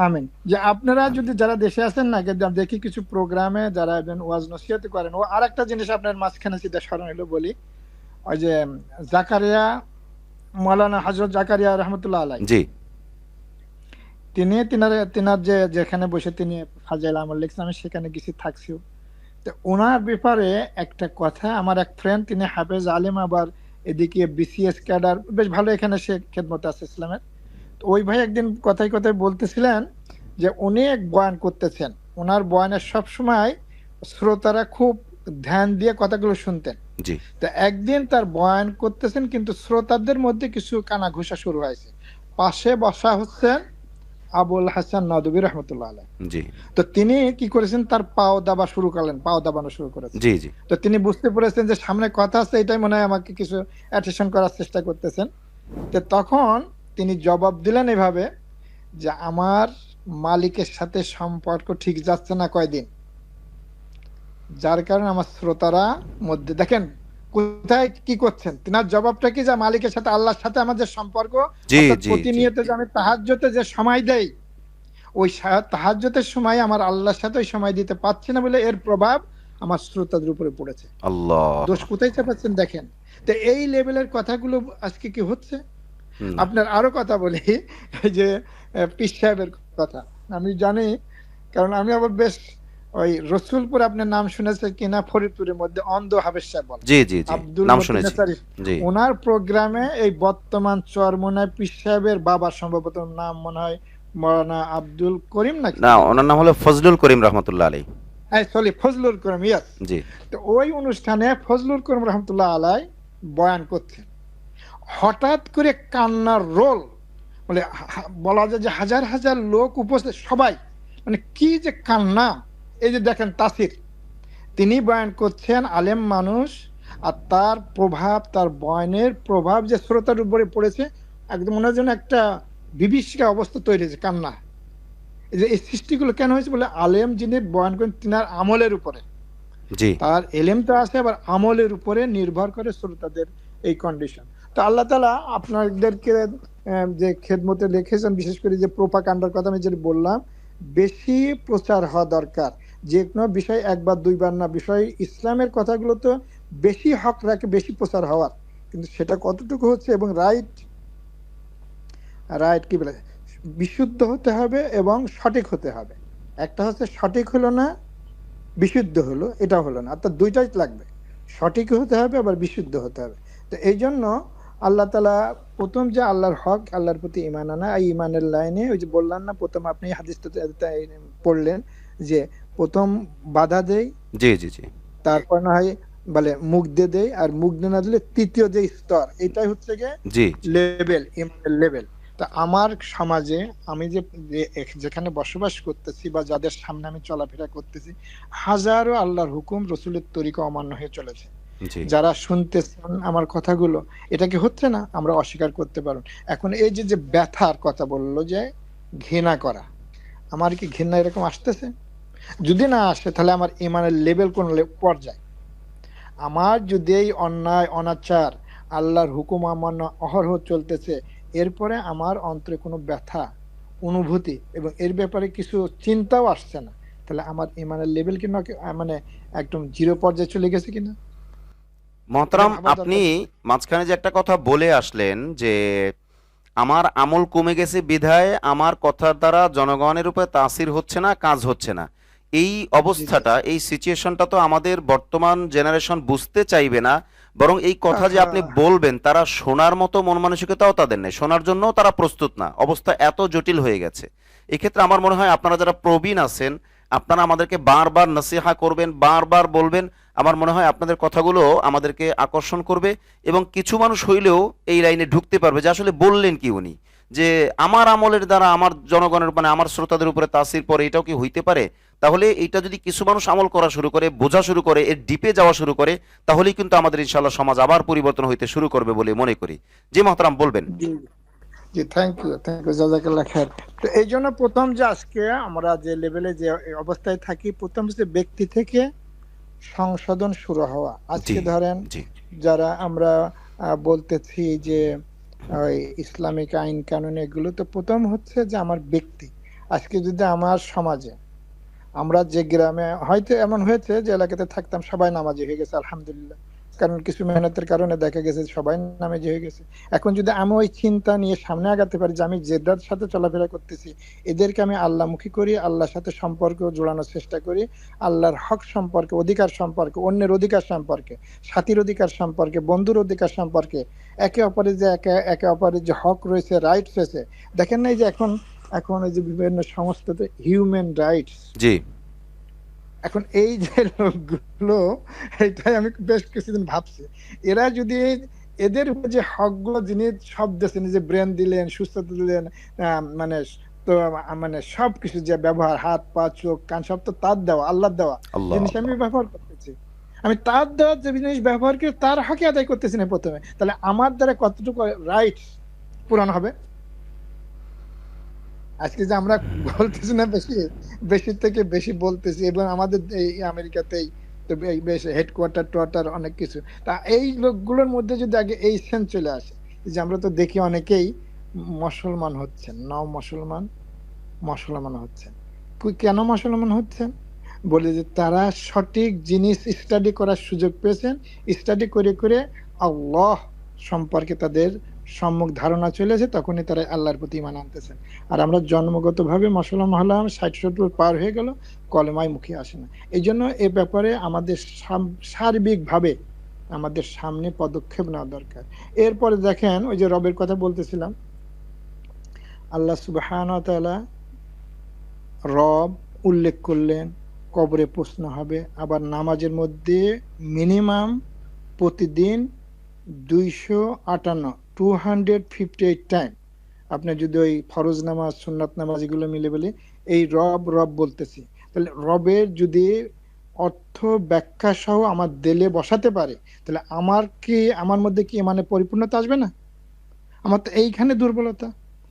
আমিন। যে আপনারা আমিন। যদি যারা দেশে আছেন না, কিন্তু আমি দেখি কিছু প্রোগ্রামে যারা একজন ওয়াজ নসিহত করেন, ও আরেকটা জিনিস আপনার মাঝখানে যেটা স্মরণ হলো বলি, ওই যে জাকারিয়া, মাওলানা হযরত জাকারিয়া রহমতুল্লাহ আলাই, জি তিনার যে যেখানে বসে তিনি ফাজাইল আমল লিখছেন, আমি সেখানে গেছি, থাকছিও। তো ওনার ব্যাপারে একটা কথা, আমার এক ফ্রেন্ড তিনি হাফেজ আলিম, আবার এদিকে বিসিএস ক্যাডার, বেশ ভালো এখানে সে খেদমত আছে ইসলামের। তো ওই ভাই একদিন কথায় কথায় বলতেছিলেন যে অনেক বয়ান করতেছেন, ওনার বয়ানের সব সময় শ্রোতারা খুব ধ্যান দিয়ে কথাগুলো শুনতেন। জি তো একদিন তার বয়ান করতেছেন, কিন্তু শ্রোতাদের মধ্যে কিছু কানা ঘুষা শুরু হয়েছে। পাশে বসা হচ্ছেন আবুল হাসান নদভী রহমতুল্লাহ আলাইহ। জি তো তিনি কি করেছেন, তার পাও দাবা শুরু করলেন, পাও দাবানো শুরু করেছেন। জি জি তো তিনি বুঝতে পেরেছেন যে সামনে কথা আছে, এটাই মনে হয় আমাকে কিছু অ্যাটেনশন করার চেষ্টা করতেছেন। তো তখন তিনি জবাব দিলেন এভাবে যে আমার মালিকের সাথে সম্পর্ক ঠিক যাচ্ছে না কয়দিন, যার কারণে আমার শ্রোতারা মধ্যে দেখেন কোথায় কি করছেন। তিনার জবাবটা কি, যে মালিকের সাথে, আল্লাহর সাথে আমাদের সম্পর্ক, জি অর্থাৎ জি জি প্রতিনিয়ত যে আমি তাহাজ্জুদে যে সময় দেই, ওই তাহাজ্জুদের সময় আমার আল্লাহর সাথে ওই সময় দিতে পারছি না বলে এর প্রভাব আমার শ্রোতাদের উপরে পড়েছে। আল্লাহ। দোষ কোথায় চাপাচ্ছেন দেখেন। তো এই লেভেলের কথাগুলো আজকে কি হচ্ছে। না। আপনার আরো কথা বলি, এই যে পীর সাহেবের কথা আমি জানি, কারণ আমি আবার বেশ ওই রসুলপুর, আপনার নাম শুনেছেন কিনা, ফরিদপুরের মধ্যে অন্ধ হাফেজ সাহেব বলেন, জি জি জি, আব্দুল নাম মতিন শুনেছি। নেসারি, জি ওনার প্রোগ্রামে এই বর্তমান চরমোনায় পীর সাহেবের বাবা, সম্ভবত নাম মনে হয় মৌলানা আব্দুল করিম নাকি, না, ওনার নাম হলো ফজলুল করিম রহমতুল্লাহ আলী। সরি ফজলুল করিম, ইয়াস। জি তো ওই অনুষ্ঠানে ফজলুল করিম রহমতুল্লাহ আলাই বয়ান করছেন, হঠাৎ করে কান্নার রোল, বলে বলা যায় যে হাজার হাজার লোক উপস্থিত, সবাই মানে কি যে কান্না। এই যে দেখেন তাসির, তিনি বয়ান করছেন, আলেম মানুষ, আর তার প্রভাব, তার বয়ানের প্রভাব যে শ্রোতার উপরে পড়েছে, একদম মনে হয় যেন একটা বিভীষিকা অবস্থা তৈরি হয়েছে, কান্না। এই যে এই সৃষ্টিগুলো কেন হয়েছে, বলে আলেম যিনি বয়ান করেন তিনার আমলের উপরে, জি তার এলেম তো আছে, আবার আমলের উপরে নির্ভর করে শ্রোতাদের এই কন্ডিশন। তো আল্লাহ তাআলা আপনাদেরকে যে খেদমতে লিখেছেন, বিশেষ করে যে প্রোপাগান্ডার কথা আমি যেটা বললাম, বেশি প্রচার হওয়া দরকার। যে কোনো বিষয় একবার দুইবার না, বিষয় ইসলামের কথাগুলো তো বেশি হক রাখে, বেশি প্রচার হওয়ার, কিন্তু সেটা কতটুকু হচ্ছে, এবং রাইট রাইট কি বলে, বিশুদ্ধ হতে হবে এবং সঠিক হতে হবে। একটা হচ্ছে সঠিক হলো না, বিশুদ্ধ হলো, এটা হলো না, অর্থাৎ দুইটাই লাগবে, সঠিক হতে হবে আবার বিশুদ্ধ হতে হবে। তো এই জন্য আল্লাহ তাআলা প্রথম যে আল্লাহর হক, আল্লাহর প্রতি ঈমান আনা, এই ঈমানের লাইনে ওই যে বললাম না, প্রথম আপনি হাদিসটা পড়লেন যে প্রথম বাধা দেই, জি জি জি তারপর না হয় বলে মুখ দিয়ে দেই, আর মুখ দিয়ে না দিলে তৃতীয় যে স্তর, এটাই হচ্ছে গিয়ে জি জি লেভেল, ইমানের লেভেল। তা আমার সমাজে আমি যেখানে বসবাস করতেছি বা যাদের সামনে আমি চলাফেরা করতেছি, হাজারো আল্লাহর হুকুম রসুলের তরিকা অমান্য হয়ে চলেছে। জি যারা শুনতেছেন আমার কথাগুলো, এটা কি হচ্ছে না, আমরা অস্বীকার করতে পারুন। এখন এই যে যে ব্যথার কথা বললো, যে ঘৃণা করা, আমার কি ঘৃণা এরকম আসতেছে? যদি না আসে তাহলে আমার ইমানের লেভেল কোন পর্যায়ে। আমার যদি এই অন্যায় অনাচার, আল্লাহর হুকুম অমান্য অহরহ চলতেছে, এরপরে আমার অন্তরে কোনো ব্যথা অনুভূতি এবং এর ব্যাপারে কিছু চিন্তাও আসছে না, তাহলে আমার ইমানের লেভেল কি মানে একদম জিরো পর্যায়ে চলে গেছে কিনা, এটা মহতারাম, ভাবা আপনি দরকার। মাঝখানে যে একটা কথা বলে আসলেন যে আমার আমল কমে গেছে বিধায় আমার কথার দ্বারা জনগণের উপরে তাসির হচ্ছে না, কাজ হচ্ছে না, এই জি জি। অবস্থাটা, এই সিচুয়েশনটা তো আমাদের বর্তমান জেনারেশন বুঝতে চাইবে না, বরং এই কথা যে আহা, আপনি বলবেন তারা শোনার মতো মন মানসিকতাও তাদের নেই, শোনার জন্য তারা প্রস্তুত না, অবস্থা এত জটিল হয়ে গেছে। এক্ষেত্রে আমার মনে হয় আপনারা যারা প্রবীণ আছেন, আপনারা আমাদেরকে বারবার নসিহা করবেন, বারবার বলবেন। আমার মনে হয় আপনাদের কথাগুলো আমাদেরকে আকর্ষণ করবে এবং কিছু মানুষ হইলেও এই লাইনে ঢুকতে পারবে যে আসলে বললেন কি উনি, যে আমার আমলের দ্বারা আমার জনগণের মানে আমার শ্রোতাদের উপরে তাসির পড়ে, এটাও কি হইতে পারে? তাহলে এইটা যদি কিছু মানুষ আমল করা শুরু করে, বোঝা শুরু করে, এর ডিপে যাওয়া শুরু করে, তাহলেই কিন্তু আমাদের ইনশাআল্লাহ সমাজ আবার পরিবর্তন হইতে শুরু করবে বলে মনে করি। জি মহতারাম, বলবেন। জি জি, থ্যাংক ইউ জাজাকাল্লাহ খায়ের। তো এই জন্য প্রথম যে আজকে আমরা যে লেভেলে যে অবস্থায় থাকি, প্রথম যে ব্যক্তি থেকে সংশোধন শুরু হওয়া। জি আজকে ধরেন জি যারা আমরা বলতেছি যে ওই ইসলামিক আইন কানুন, এগুলো তো প্রথম হচ্ছে যে আমার ব্যক্তি। আজকে যদি আমার সমাজে, আমরা যে গ্রামে হয়তো এমন হয়েছে যে এলাকাতে থাকতাম সবাই নামাজি হয়ে গেছে আলহামদুলিল্লাহ, কারণ কিছু মেহনতের কারণে দেখা গেছে সবাই নামাজি হয়ে গেছে। এখন যদি আমি ওই চিন্তা নিয়ে সামনে আগাতে পারি যে আমি যেটার সাথে চলাফেরা করতেছি এদেরকে আমি আল্লাহমুখী করি, আল্লাহর সাথে সম্পর্ক জোড়ানোর চেষ্টা করি, আল্লাহর হক সম্পর্কে, অধিকার সম্পর্কে, অন্যের অধিকার সম্পর্কে, সাথীর অধিকার সম্পর্কে, বন্ধুর অধিকার সম্পর্কে, একে অপরের যে একে অপরের যে হক রয়েছে, রাইটস রয়েছে। দেখেন না এই যে এখন এখন এই যে বিভিন্ন সংস্থাতে হিউম্যান রাইটস, জি এখন এই যে লোকগুলো, এটাই আমি বেশ কিছুদিন ভাবছি, এরা যদি এদের উপর যে হকগুলো যিনি সব দিয়েছেন, যে ব্রেন দিলেন, সুস্থতা দিলেন, মানে তো মানে সবকিছু যে ব্যবহার, হাত পা চোখ কান সব তো তার দেওয়া, আল্লাহর দেওয়া আল্লাহ জিনিস আমি আল্লাহ। ব্যবহার করতেছি। আমি তার দেওয়া যে জিনিস ব্যবহার করে তার হকে আদায় করতেছি না প্রথমে, তাহলে আমার দ্বারা কতটুকু রাইটস পূরণ হবে? আজকে যে আমরা বলতেছি না বেশি, বেশি থেকে বেশি বলতেছি, এবং আমাদের এই আমেরিকাতেই তো বেশ হেডকোয়ার্টার টোয়ার্টার অনেক কিছু। তা এই লোকগুলোর মধ্যে যদি আগে এই সেন্স চলে আসে যে আমরা তো দেখি অনেকেই মুসলমান হচ্ছেন, নও মুসলমান, মুসলমান হচ্ছেন। কেন মুসলমান হচ্ছেন? বলে যে তারা সঠিক জিনিস স্টাডি করার সুযোগ পেয়েছেন, স্টাডি করে করে আল্লাহ সম্পর্কে তাদের সম্মুখ ধারণা চলে আসে, তখনই তারা আল্লাহর প্রতি ঈমান আনতেছেন। আর আমরা জন্মগত ভাবে মুসলমান হলাম, 60-70 পার হয়ে গেল, কলেমায় মুখে আসে না। এই জন্য এ ব্যাপারে আমাদের সার্বিক ভাবে আমাদের সামনে পদক্ষেপ নেওয়া দরকার। এরপরে দেখেন ওই যে রবের কথা বলতেছিলাম, আল্লাহ সুবহানাহু ওয়া তাআলা রব উল্লেখ করলেন, কবরে প্রশ্ন হবে, আবার নামাজের মধ্যে মিনিমাম প্রতিদিন 258 টাইম, আপনি যদি ওই ফরজ নামাজ সুন্নাত নামাজ এগুলো মিলে বলে এই রব রব বলতেছি, তাহলে রবের যদি অর্থ ব্যাখ্যা সহ আমার দিলে বসাতে পারে, তাহলে আমার মধ্যে কি মানে পরিপূর্ণতা আসবে না? আমার তো এইখানে দুর্বলতা,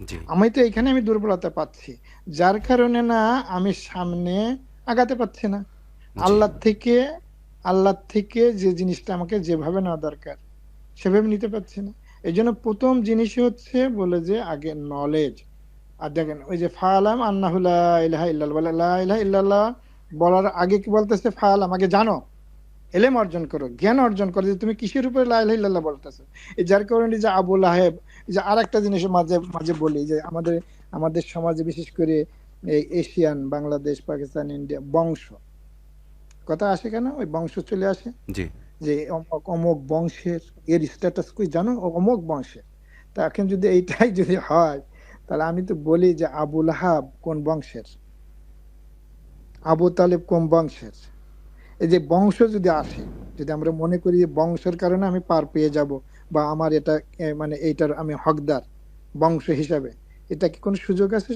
জি আমি দুর্বলতা পাচ্ছি, যার কারণে না আমি সামনে আগাতে পারছি না। জি আল্লাহ থেকে যে জিনিসটা আমাকে যেভাবে নেওয়া দরকার সেভাবে নিতে পারছি না। এই জন্য প্রথম জিনিসই হচ্ছে বলে যে আগে নলেজ। আর দেখেন ওই যে ফালাম আন্নাহু লা ইলাহা ইল্লাল্লাহ, বলে লা ইলাহা ইল্লাল্লাহ বলার আগে কি বলতেছে? ফালাম, আগে জানো, এলেম অর্জন করো, জ্ঞান অর্জন করো যে তুমি কিসের উপরে লা ইলাহা ইল্লাল্লাহ বলতেছো। এই যার কারণে যে আবু লাহেব, যে আর একটা জিনিস মাঝে মাঝে বলি যে আমাদের সমাজে বিশেষ করে এই এশিয়ান, বাংলাদেশ, পাকিস্তান, ইন্ডিয়া বংশ কথা আসে, কেন ওই বংশ চলে আসে জি যে অমুক অমুক বংশের, এর স্ট্যাটাস কই জানো, ও অমুক বংশের। তা এখন যদি এইটাই যদি হয়, তাহলে আমি তো বলি যে আবু লাহাব কোন বংশের, আবু তালেব কোন বংশের। এই যে বংশ যদি আসে, যদি আমরা মনে করি যে বংশের কারণে আমি পার পেয়ে যাব, বা আমার এটা মানে এইটার আমি হকদার বংশ হিসাবে, এটা কি কোনো সুযোগ আছে?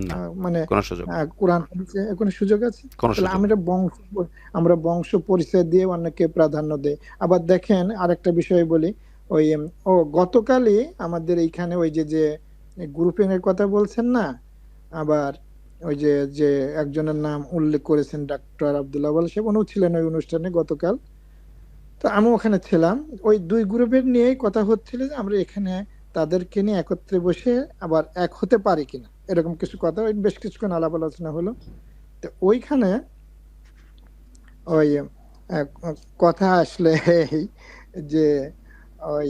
না, মানে কোনো সুযোগ নেই, কোরআন হাদিসে কোনো সুযোগ আছে? কোনো তাহলে সুযোগ নেই। আমরা বংশ পরিচয় দিয়ে অন্যকে প্রাধান্য দেই। আবার দেখেন আরেকটা বিষয় বলি, ওই গতকালই আমাদের এইখানে ওই যে গ্রুপিং এর কথা বলছেন না, আবার ওই যে একজনের নাম উল্লেখ করেছেন, ডাক্তার আব্দুল্লাহ আল সাহেব, উনিও ছিলেন ওই অনুষ্ঠানে গতকাল। তো আমি ওখানে ছিলাম, ওই দুই গ্রুপের নিয়েই কথা হচ্ছিল যে আমরা এখানে তাদেরকে নিয়ে একত্রে বসে আবার এক হতে পারি কিনা, এরকম কিছু কথা, ওই বেশ কিছুক্ষণ আলাপ আলোচনা হলো। তো ওইখানে ওই কথা আসলে এই যে ওই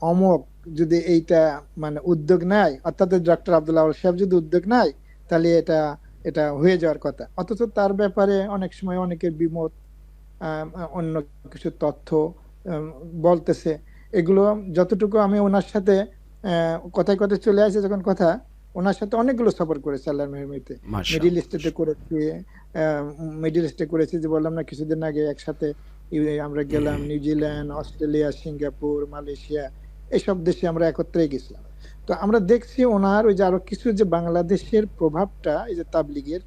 অমক যদি এইটা মানে উদ্যোগ নেয়, অর্থাৎ ডক্টর আব্দুল্লাহ আল সাহেব যদি উদ্যোগ নেয়, তাহলে এটা এটা হয়ে যাওয়ার কথা, অথচ তার ব্যাপারে অনেক সময় অনেকের বিমত, আহ, অন্য কিছু তথ্য আহ, বলতেছে। এগুলো যতটুকু আমি ওনার সাথে কথায় কথায় চলে আসে যখন কথা, ওনার সাথে অনেকগুলো সফর করেছি আল্লাহর মেহরবানিতে। মিডল মাশাআল্লাহ। ইস্টে করেছি, মিডল ইস্টে করেছি, যে বললাম না কিছুদিন আগে একসাথে আমরা গেলাম নিউজিল্যান্ড, অস্ট্রেলিয়া, সিঙ্গাপুর, মালয়েশিয়া, এইসব দেশে আমরা একত্রেই গেছিলাম। তো আমরা দেখছি ওনার ওই যে আরো কিছু যে বাংলাদেশের প্রভাবটা এই যে তাবলিগের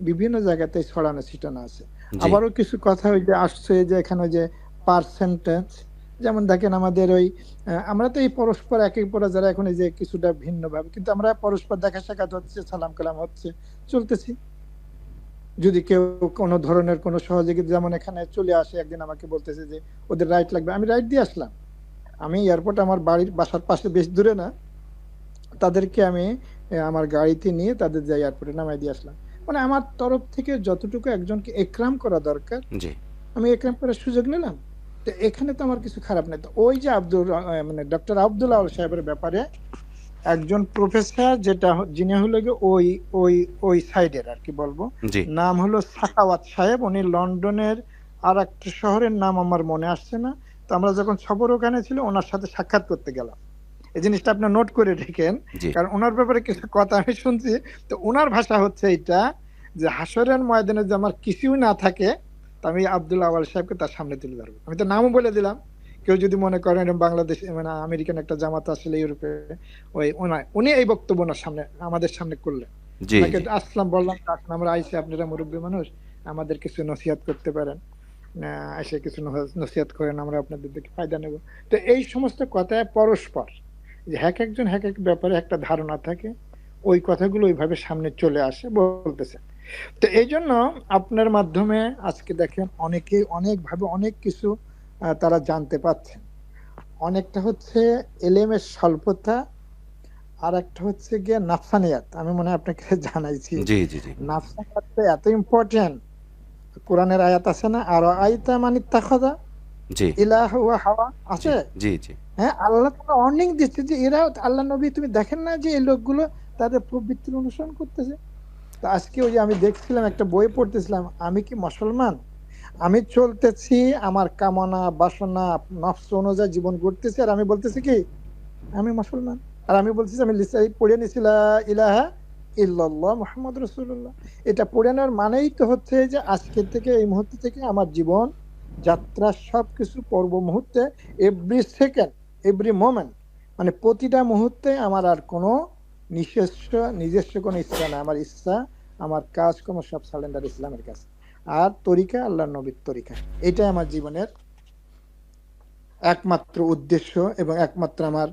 বিভিন্ন জায়গাতে ছড়ানো ছিটানো আছে। জি, আবারও কিছু কথা ওই যে আসছে যে এখানে ওই যে পার্সেন্টেজ, যেমন দেখেন আমাদের ওই আমরা তো এই পরস্পর এক এক পরে যারা এখন এই যে কিছুটা ভিন্ন ভাবে, কিন্তু আমরা পরস্পর দেখা সাক্ষাৎ হচ্ছে, সালাম কালাম হচ্ছে, চলতেছি। যদি কেউ কোনো ধরনের কোনো সহযোগিতা, যেমন এখানে চলে আসে, একদিন আমাকে বলতেছে যে ওদের রাইড লাগবে, আমি রাইড দিয়ে আসলাম। আমি এয়ারপোর্ট আমার বাসার পাশে, বেশ দূরে না, তাদেরকে আমি আমার গাড়িতে নিয়ে তাদের যাই এয়ারপোর্টে নামাই দিয়ে আসলাম। মানে আমার তরফ থেকে যতটুকু একজনকে একরাম করা দরকার জি, আমি একরাম করার সুযোগ নিলাম। তো এখানে তো আমার কিছু খারাপ নেই। তো ওই যে মানে ডক্টর আব্দুল আউয়াল সাহেবের ব্যাপারে একজন প্রফেসর, যিনি হলো গিয়ে ওই ওই ওই সাইডের আর কি বলবো, জি, নাম হলো সাখাওয়াত সাহেব, উনি লন্ডনের আর একটা শহরের নাম আমার মনে আসছে না। তো আমরা যখন সফর ওখানে ছিল ওনার সাথে সাক্ষাৎ করতে গেলাম, এই জিনিসটা আপনি নোট করে রেখেন, জি, কারণ ওনার ব্যাপারে কিছু কথা আমি শুনছি। তো ওনার ভাষা হচ্ছে এটা, যে হাসরের ময়দানে যে আমার কিছুই না থাকে, তা আমি আব্দুল আওয়াল সাহেবকে তার সামনে তুলে ধরবো। আমি তো নামও বলে দিলাম, কেউ যদি মনে করেন এরকম বাংলাদেশ মানে আমেরিকান একটা জামাত আসলে ইউরোপে, উনি এই বক্তব্য ওনার সামনে আমাদের সামনে করলেন। জি, ওনাকে জি, আসলাম, বললাম আসলে আমরা আইসি, আপনারা মুরব্বী মানুষ, আমাদের কিছু নসিহত করতে পারেন, এসে কিছু নসিহত করেন, আমরা আপনাদের থেকে ফায়দা নেব। তো এই সমস্ত কথায় পরস্পর যে এক একজন এক এক ব্যাপারে একটা ধারণা থাকে, ওই কথাগুলো ওইভাবে সামনে চলে আসে, বলতেছে। তো এই জন্য আপনার মাধ্যমে আজকে দেখেন অনেকে অনেক ভাবে অনেক কিছু তারা জানতে পাচ্ছেন। অনেকটা হচ্ছে এলেমের স্বল্পতা, আর একটা হচ্ছে গিয়ে নাফসানিয়াত। আমি মনে হয় আপনাকে জানাইছি, জি, জি, জি, নাফসানিয়াতটা এত ইম্পর্টেন্ট। কোরআনের আয়াত আছে না, আর আইতা মানিত তাখাদা জি, ইলাহ ওয়া হাওয়া, জি, আছে। জি, জি, হ্যাঁ, আল্লাহ তাআলা ওয়ার্নিং দিচ্ছে যে এরা, আল্লাহ নবী তুমি দেখেন না যে এই লোকগুলো তাদের প্রবৃত্তির অনুসরণ করতেছে। তো আজকে ওই যে আমি দেখছিলাম একটা বই পড়তেছিলাম, আমি কি মুসলমান, আমি চলতেছি আমার কামনা বাসনা নফস অনুযায়ী জীবন গড়তেছি, আর আমি বলতেছি কি আমি মুসলমান। আর আমি বলতেছি আমি পড়ে নিছি লা ইলাহা ইল্লাল্লাহ মুহাম্মাদুর রাসূলুল্লাহ। এটা পড়ে নেওয়ার মানেই তো হচ্ছে যে আজকে থেকে, এই মুহূর্ত থেকে আমার জীবন যাত্রা সবকিছু পর্ব মুহূর্তে, এভরি সেকেন্ড, এভরি মোমেন্ট, মানে প্রতিটা মুহূর্তে আমার আর কোনো নিজস্ব কোনো ইচ্ছা না, আমার ইচ্ছা, আমার কাজকর্ম সব সালেন্ডার ইসলামের কাছে, আর তরিকা আল্লাহর নবীর তরিকা। এটাই আমার জীবনের একমাত্র উদ্দেশ্য এবং একমাত্র আমার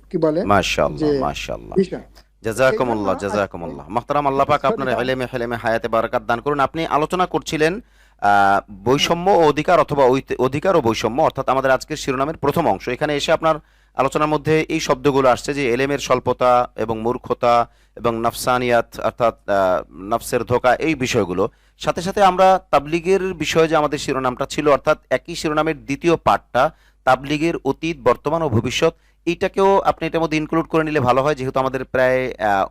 কি বলে যে মাশাআল্লাহ, মাশাআল্লাহ। বিষয়। তো এই জন্য জাযাকুমুল্লাহ, আজকে জাযাকুমুল্লাহ। মুহতারাম, আল্লাহ পাক সরি আপনার ইলমে হেলেমে হায়াতে বারাকাত দান করুন। আপনি আলোচনা করছিলেন বৈষম্য ও অধিকার, অথবা অধিকার ও বৈষম্য, অর্থাৎ আমাদের আজকের শিরোনামের প্রথম অংশ। এখানে এসে আপনার আলোচনার মধ্যে এই শব্দগুলো আসছে যে এলেমের স্বল্পতা এবং মূর্খতা এবং নাফসানিয়াত, অর্থাৎ নফসের ধোঁকা, এই বিষয়গুলো। সাথে সাথে আমরা তাবলিগের বিষয়ে যে আমাদের শিরোনামটা ছিল, অর্থাৎ একই শিরোনামের দ্বিতীয় পার্টটা, তাবলিগের অতীত, বর্তমান ও ভবিষ্যৎ, এইটাকেও আপনি এটার মধ্যে ইনক্লুড করে নিলে ভালো হয়, যেহেতু আমাদের প্রায়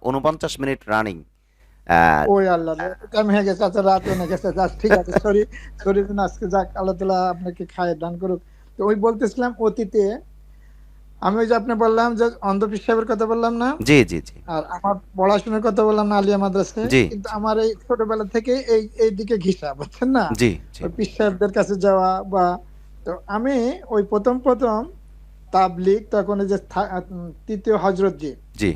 49 মিনিট রানিং। ওই আল্লাহ রে, টাইম হয়ে গেছে, আচ্ছা রাত হয়ে গেছে, যাক ঠিক আছে, সরি সরি। আজকে যাক, আল্লাহ তাআলা আপনাকে খায় দান করুক। তো ওই বলতেছিলাম অতীতে, আমি ওই যে আপনি বললাম যে অন্ধ সাহেবের কথা বললাম না, জি, জি, জি, আর আমার পড়াশোনার কথা বললাম না আলিয়া মাদ্রাসায়, জি, কিন্তু জি, আমার এই ছোটবেলা থেকে এই দিকে ঘিসা, বুঝছেন না, জি, জি, ওই পীর সাহেবদের কাছে যাওয়া বা। তো আমি ওই প্রথম প্রথম তাবলিগ, তখন ওই যে তৃতীয় হজরত জি,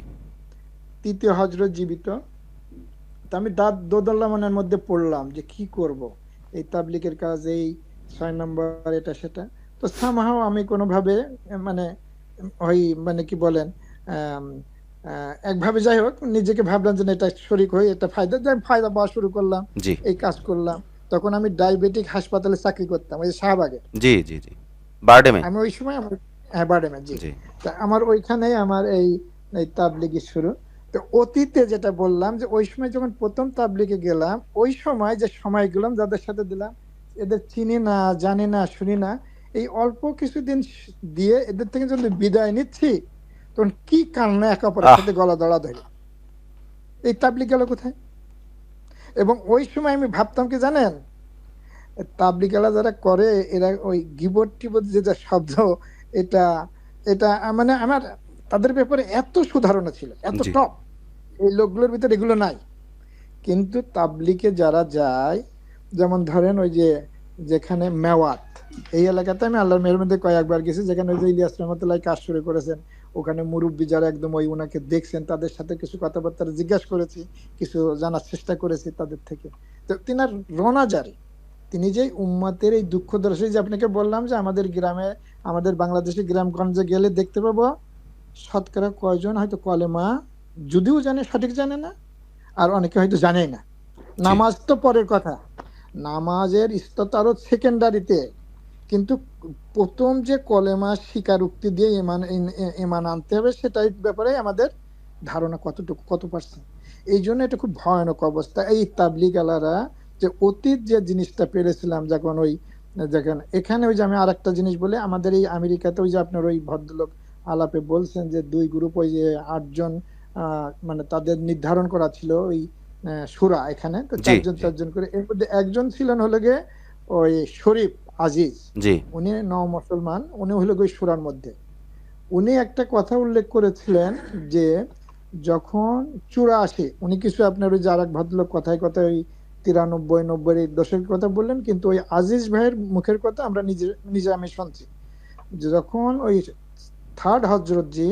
তৃতীয় হজরত জীবিত। তো আমি দোদল্লা মনের মধ্যে পড়লাম যে কি করব, এই তাবলিগের কাজ, এই 6 নম্বর এটা সেটা। তো সামহাও আমি কোনোভাবে মানে ওই মানে কি বলেন আম, একভাবে যাই হোক নিজেকে ভাবলাম যে না, এটা শরিক হই, এটা ফায়দা, যাই ফায়দা পাওয়া শুরু করলাম, জি, এই কাজ করলাম। তখন আমি ডায়াবেটিক হাসপাতালে চাকরি করতাম, ওই যে শাহবাগে। জি, জি, জি, বারডেমে, আমি ওই সময় হ্যাঁ বাডেমে, জি। জি, তা আমার ওইখানেই আমার এই এই তাবলিগি শুরু। তো অতীতে যেটা বললাম যে ওই সময় যখন প্রথম তাবলিগে গেলাম, ওই সময় যে সময়গুলো যাদের সাথে দিলাম, এদের চিনি না, জানি না, শুনি না, এই অল্প কিছুদিন দিয়ে এদের থেকে যদি বিদায় নিচ্ছি, তখন কি কান্না একে অপরের আহ, সাথে গলা দড়া ধরে, এই তাবলিগ গেল কোথায়। এবং ওই সময় আমি ভাবতাম কি জানেন, তাবলিগেলা যারা করে, এরা ওই গিবট টিবট যেটা শব্দ, এটা এটা মানে আমার তাদের ব্যাপারে এত সুধারণা ছিল, এত জি, টপ, এই লোকগুলোর ভিতরে এগুলো নাই। কিন্তু তাবলিগে যারা যায়, যেমন ধরেন ওই যে যেখানে মেওয়াত, এই এলাকাতে আমি আল্লাহর মেহের মধ্যে কয়েকবার গেছি, যেখানে ওই যে ইলিয়াস রহমতুল্লাহ কাজ শুরু করেছেন, ওখানে মুরব্বী যারা একদম ওই ওনাকে দেখছেন তাদের সাথে কিছু কথাবার্তা জিজ্ঞাসা করেছি, কিছু জানার চেষ্টা করেছি তাদের থেকে। তো তিনার রোনা জারি, তিনি যে উম্মতের এই দুঃখ দর্শী, যে আপনাকে বললাম যে আমাদের গ্রামে, আমাদের বাংলাদেশি গ্রামগঞ্জে গেলে দেখতে পাবো শতকরা কয়জন হয়তো কলেমা যদিও জানে সঠিক জানে না, আর অনেকে হয়তো জানেই না। জি নামাজ তো পরের কথা, নামাজের স্তর সেকেন্ডারিতে, কিন্তু প্রথম যে কলেমা স্বীকারোক্তি দিয়ে ইমান আনতে হবে সেটাই ব্যাপারে আমাদের ধারণা কতটুকু, কত পার্সেন্ট। এই জন্য এটা খুব ভয়ানক অবস্থা। এই তাবলিগ আলারা যে অতীত যে জিনিসটা পেরেছিলাম, যখন ওই দেখেন এখানে ওই যে আমি আর একটা জিনিস বলে, আমাদের এই আমেরিকাতে ওই যে আপনার ওই ভদ্রলোক আলাপে বলছেন যে দুই গ্রুপ, ওই যে 8 জন মানে তাদের নির্ধারণ করা ছিল ওই সুরা, এখানে তো জি চারজন জি চারজন করে, এর মধ্যে একজন ছিলেন হলো গিয়ে ওই শরীফ আজিজ, জি উনি মুসলমান, উনি হলো ওই সুরার মধ্যে। উনি একটা কথা উল্লেখ করেছিলেন যে যখন 84, উনি কিছু আপনার ওই যে আর এক ভদ্রলোক কথায় কথায় ওই 93 90 এর দশকের কথা বললেন, কিন্তু ওই আজিজ ভাইয়ের মুখের কথা আমরা নিজে নিজে আমি শুনছি, যে যখন ওই থার্ড হজরত জি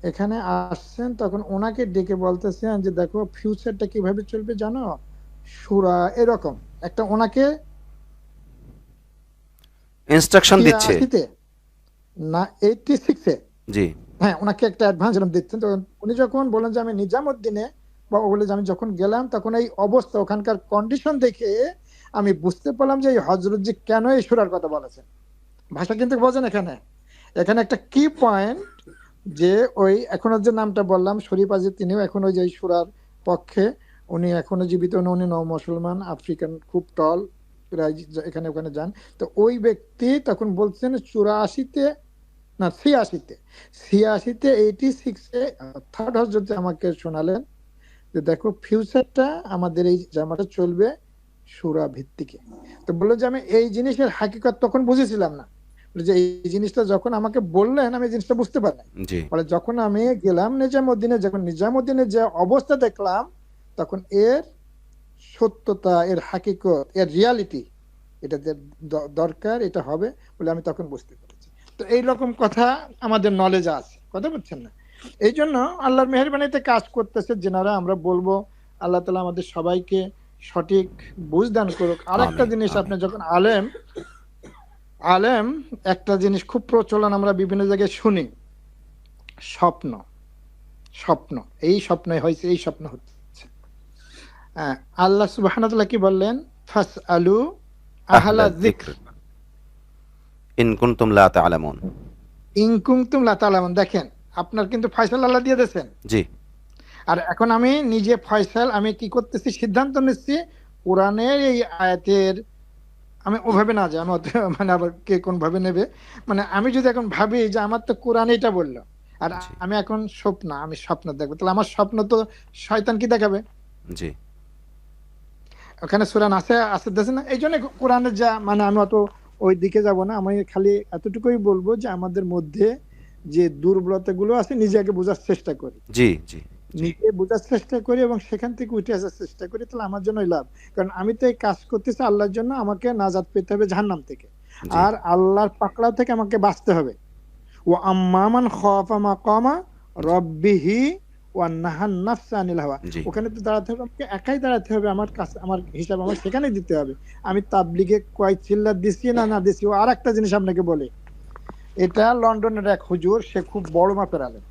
এখানে আসছেন, তখন ওনাকে ডেকে বলতেছেন যে দেখো ফিউচারটা কিভাবে চলবে জানো, সুরা এরকম একটা ওনাকে ইনস্ট্রাকশন দিচ্ছে। 86-তে না 86-এ, জি হ্যাঁ ওনাকে একটা অ্যাডভান্স দিচ্ছেন। তখন উনি যখন বলেন যে আমি নিজামুদ্দিনে, বা বলে যে আমি যখন গেলাম তখন এই অবস্থা, ওখানকার কন্ডিশন দেখে আমি বুঝতে পারলাম যে এই হজরতজি কেন এই সুরার কথা বলেছেন। ভাষা কিন্তু বোঝেন এখানে, এখানে একটা কি পয়েন্ট, যে ওই এখনো যে নামটা বললাম শরীফ আজিজ, তিনিও এখন ওই যে সুরার পক্ষে, উনি এখনো জীবিত, উনি মুসলমান, আফ্রিকান, খুব টল, এখানে ওখানে যান। তো ওই ব্যক্তি তখন বলছেন 84-তে না 86-তে, 86-তে 86-এ থার্ড হজরত আমাকে শোনালেন যে দেখো ফিউচারটা আমাদের এই জামাটা চলবে সূরা ভিত্তিকে। তো বললো যে আমি এই জিনিসের হাকিকত তখন বুঝেছিলাম না, বলে যে এই জিনিসটা যখন আমাকে বললেন আমি এই জিনিসটা বুঝতে পারলাম। জি বলে যখন আমি গেলাম নিজামুদ্দিনে, যখন নিজামুদ্দিনের যে অবস্থা দেখলাম, তখন এর সত্যতা, এর হাকিকত, এর রিয়ালিটি, এটা যে দরকার, এটা হবে বলে আমি তখন বুঝতে পেরেছি। তো এইরকম কথা আমাদের নলেজ আছে, কথা বলছেন না? এই জন্য আল্লাহর মেহেরবানিতে কাজ করতেছে যেনারা, আমরা বলবো আল্লাহ তাআলা আমাদের সবাইকে সঠিক বুঝ দান করুক। আর একটা আমিন জিনিস, আপনি আমিন যখন আলেম, আলেম একটা জিনিস খুব প্রচলন আমরা বিভিন্ন জায়গায় শুনি, স্বপ্ন, স্বপ্ন, এই স্বপ্নই হয়েছে, এই স্বপ্ন হচ্ছে। আল্লাহ সুবহানাহু ওয়া তাআলা কি বললেন, ফাসআলু আহলা আহলা যিকর যিকর ইন কুনতুম লা তা'লামুন। ইন কুনতুম লা তা'লামুন। দেখেন আপনার কিন্তু ফয়সালা আল্লাহ দিয়ে দিয়েছেন, জি আর এখন আমি নিজে ফয়সাল, আমি কি করতেছি, সিদ্ধান্ত নিচ্ছি কোরআনের এই আয়াতের, আমি ওভাবে না যাই, আমি মানে আবার কে কোন ভাবে নেবে, মানে আমি যদি এখন ভাবি যে আমার তো কোরআন এটা বললো, আর জি আমি এখন স্বপ্ন, আমি স্বপ্ন দেখবো, তাহলে আমার স্বপ্ন তো শয়তান কি দেখাবে, জি ওখানে সূরা আছে আছে দেখে না। এই জন্য কোরআনের যা মানে, আমি অত ওই দিকে যাব না, আমি খালি এতটুকুই বলবো যে আমাদের মধ্যে যে দুর্বলতা গুলো আছে নিজে আগে বোঝার চেষ্টা করি, জি জি জি নিজে বোঝার চেষ্টা করি এবং সেখান থেকে উঠে আসার চেষ্টা করি, তাহলে আমার জন্যই লাভ। কারণ আমি তো এই কাজ করতেছি আল্লাহর জন্য, আমাকে নাজাত পেতে হবে জাহান্নাম থেকে, জি আর আল্লাহর পাকড়াও থেকে আমাকে বাঁচতে হবে। ও আম্মামান খাফা মাকামা জি রাব্বিহি ওয়া নাহান নাফসা আনিল হাওয়া, জি ওখানে তো দাঁড়াতে হবে, আমাকে একাই দাঁড়াতে হবে, আমার কাছে আমার হিসাব আমার সেখানে দিতে হবে। আমি তাবলিগে কয় চিল্লা দিছি না না দিছি। ও আর একটা জিনিস আপনাকে বলি, এটা লন্ডনের এক হুজুর, সে খুব বড় মাপের আলেম,